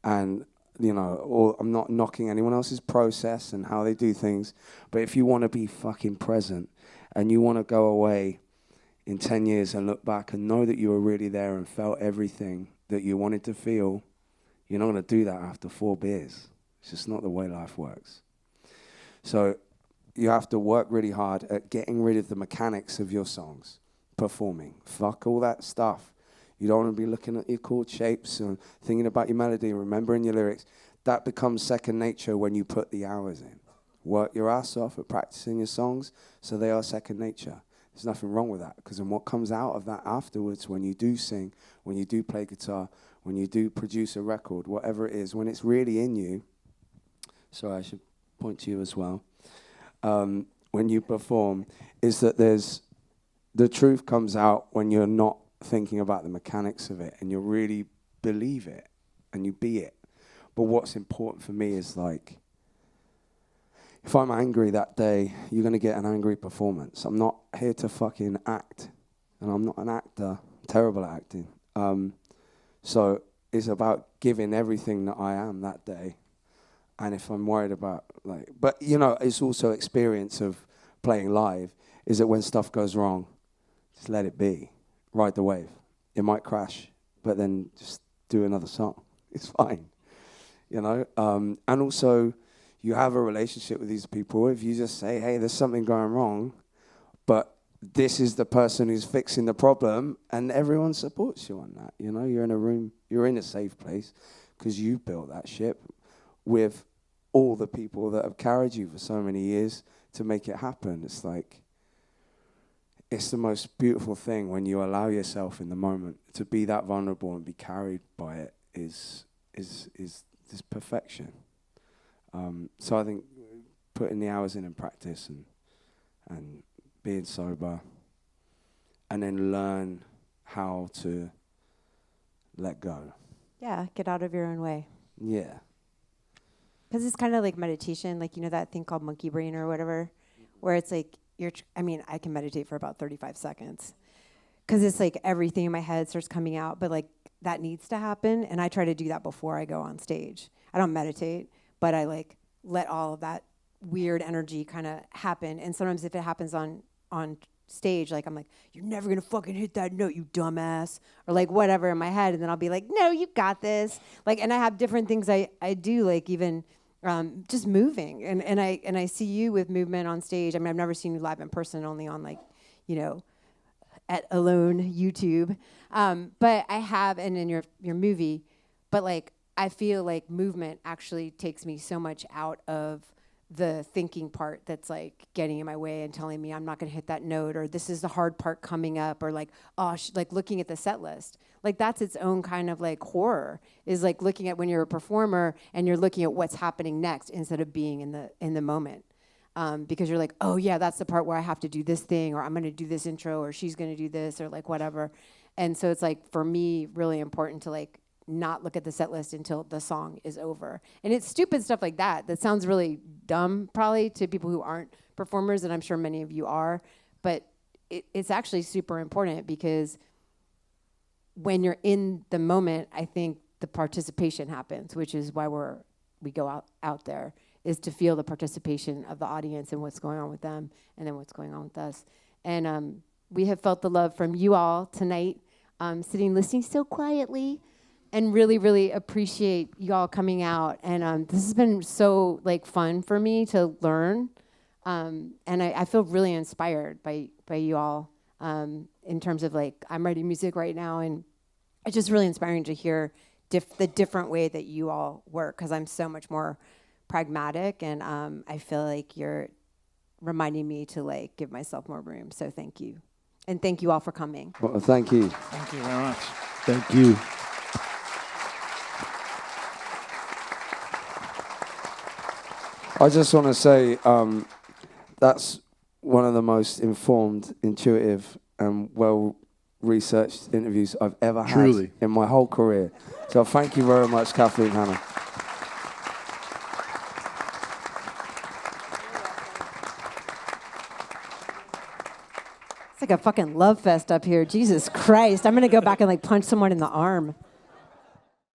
And, I'm not knocking anyone else's process and how they do things, but if you want to be fucking present and you want to go away in 10 years and look back and know that you were really there and felt everything that you wanted to feel, you're not going to do that after 4 beers. It's just not the way life works. So you have to work really hard at getting rid of the mechanics of your songs. Performing. Fuck all that stuff. You don't want to be looking at your chord shapes and thinking about your melody and remembering your lyrics. That becomes second nature when you put the hours in. Work your ass off at practicing your songs so they are second nature. There's nothing wrong with that, because then what comes out of that afterwards, when you do sing, when you do play guitar, when you do produce a record, whatever it is, when it's really in you, sorry, I should point to you as well, when you perform, is that the truth comes out when you're not thinking about the mechanics of it and you really believe it and you be it. But what's important for me is like, if I'm angry that day, you're going to get an angry performance. I'm not here to fucking act, and I'm not an actor. I'm terrible at acting. So it's about giving everything that I am that day. And if I'm worried about but it's also experience of playing live, is that when stuff goes wrong, just let it be. Ride the wave. It might crash, but then just do another song. It's fine. And also, you have a relationship with these people. If you just say, hey, there's something going wrong, but this is the person who's fixing the problem, and everyone supports you on that. You're in a room, you're in a safe place, because you built that ship with all the people that have carried you for so many years to make it happen. It's like, it's the most beautiful thing when you allow yourself in the moment to be that vulnerable and be carried by it is this perfection. So I think putting the hours in practice and being sober, and then learn how to let go. Yeah, get out of your own way. Yeah. Because it's kind of like meditation, like that thing called monkey brain or whatever, where it's like I can meditate for about 35 seconds, because it's like everything in my head starts coming out, but like that needs to happen, and I try to do that before I go on stage. I don't meditate, but I like let all of that weird energy kind of happen. And sometimes if it happens on stage, like I'm like, you're never gonna fucking hit that note, you dumbass, or like whatever in my head, and then I'll be like, no, you got this. Like, and I have different things I do, like even just moving, and I see you with movement on stage. I mean, I've never seen you live in person, only on like, at Alone YouTube, but I have, and in your movie, but like I feel like movement actually takes me so much out of the thinking part that's like getting in my way and telling me I'm not going to hit that note, or this is the hard part coming up, or like, like looking at the set list. Like that's its own kind of like horror, is like looking at when you're a performer and you're looking at what's happening next instead of being in the moment. Because you're like, oh yeah, that's the part where I have to do this thing, or I'm going to do this intro, or she's going to do this, or like whatever. And so it's like, for me, really important to like not look at the set list until the song is over. And it's stupid stuff like that sounds really dumb probably to people who aren't performers, and I'm sure many of you are, but it's actually super important, because when you're in the moment, I think the participation happens, which is why we go out there, is to feel the participation of the audience and what's going on with them, and then what's going on with us. And we have felt the love from you all tonight, sitting, listening so quietly, and really, really appreciate you all coming out. And this has been so like fun for me to learn, and I feel really inspired by you all in terms of like I'm writing music right now, and it's just really inspiring to hear the different way that you all work, because I'm so much more pragmatic, and I feel like you're reminding me to like give myself more room. So thank you. And thank you all for coming. Well, thank you. Thank you very much. Thank you. I just want to say that's one of the most informed, intuitive, and well-researched interviews I've ever had in my whole career. So thank you very much, Kathleen, Hannah. It's like a fucking love fest up here. Jesus Christ. I'm going to go back and like punch someone in the arm.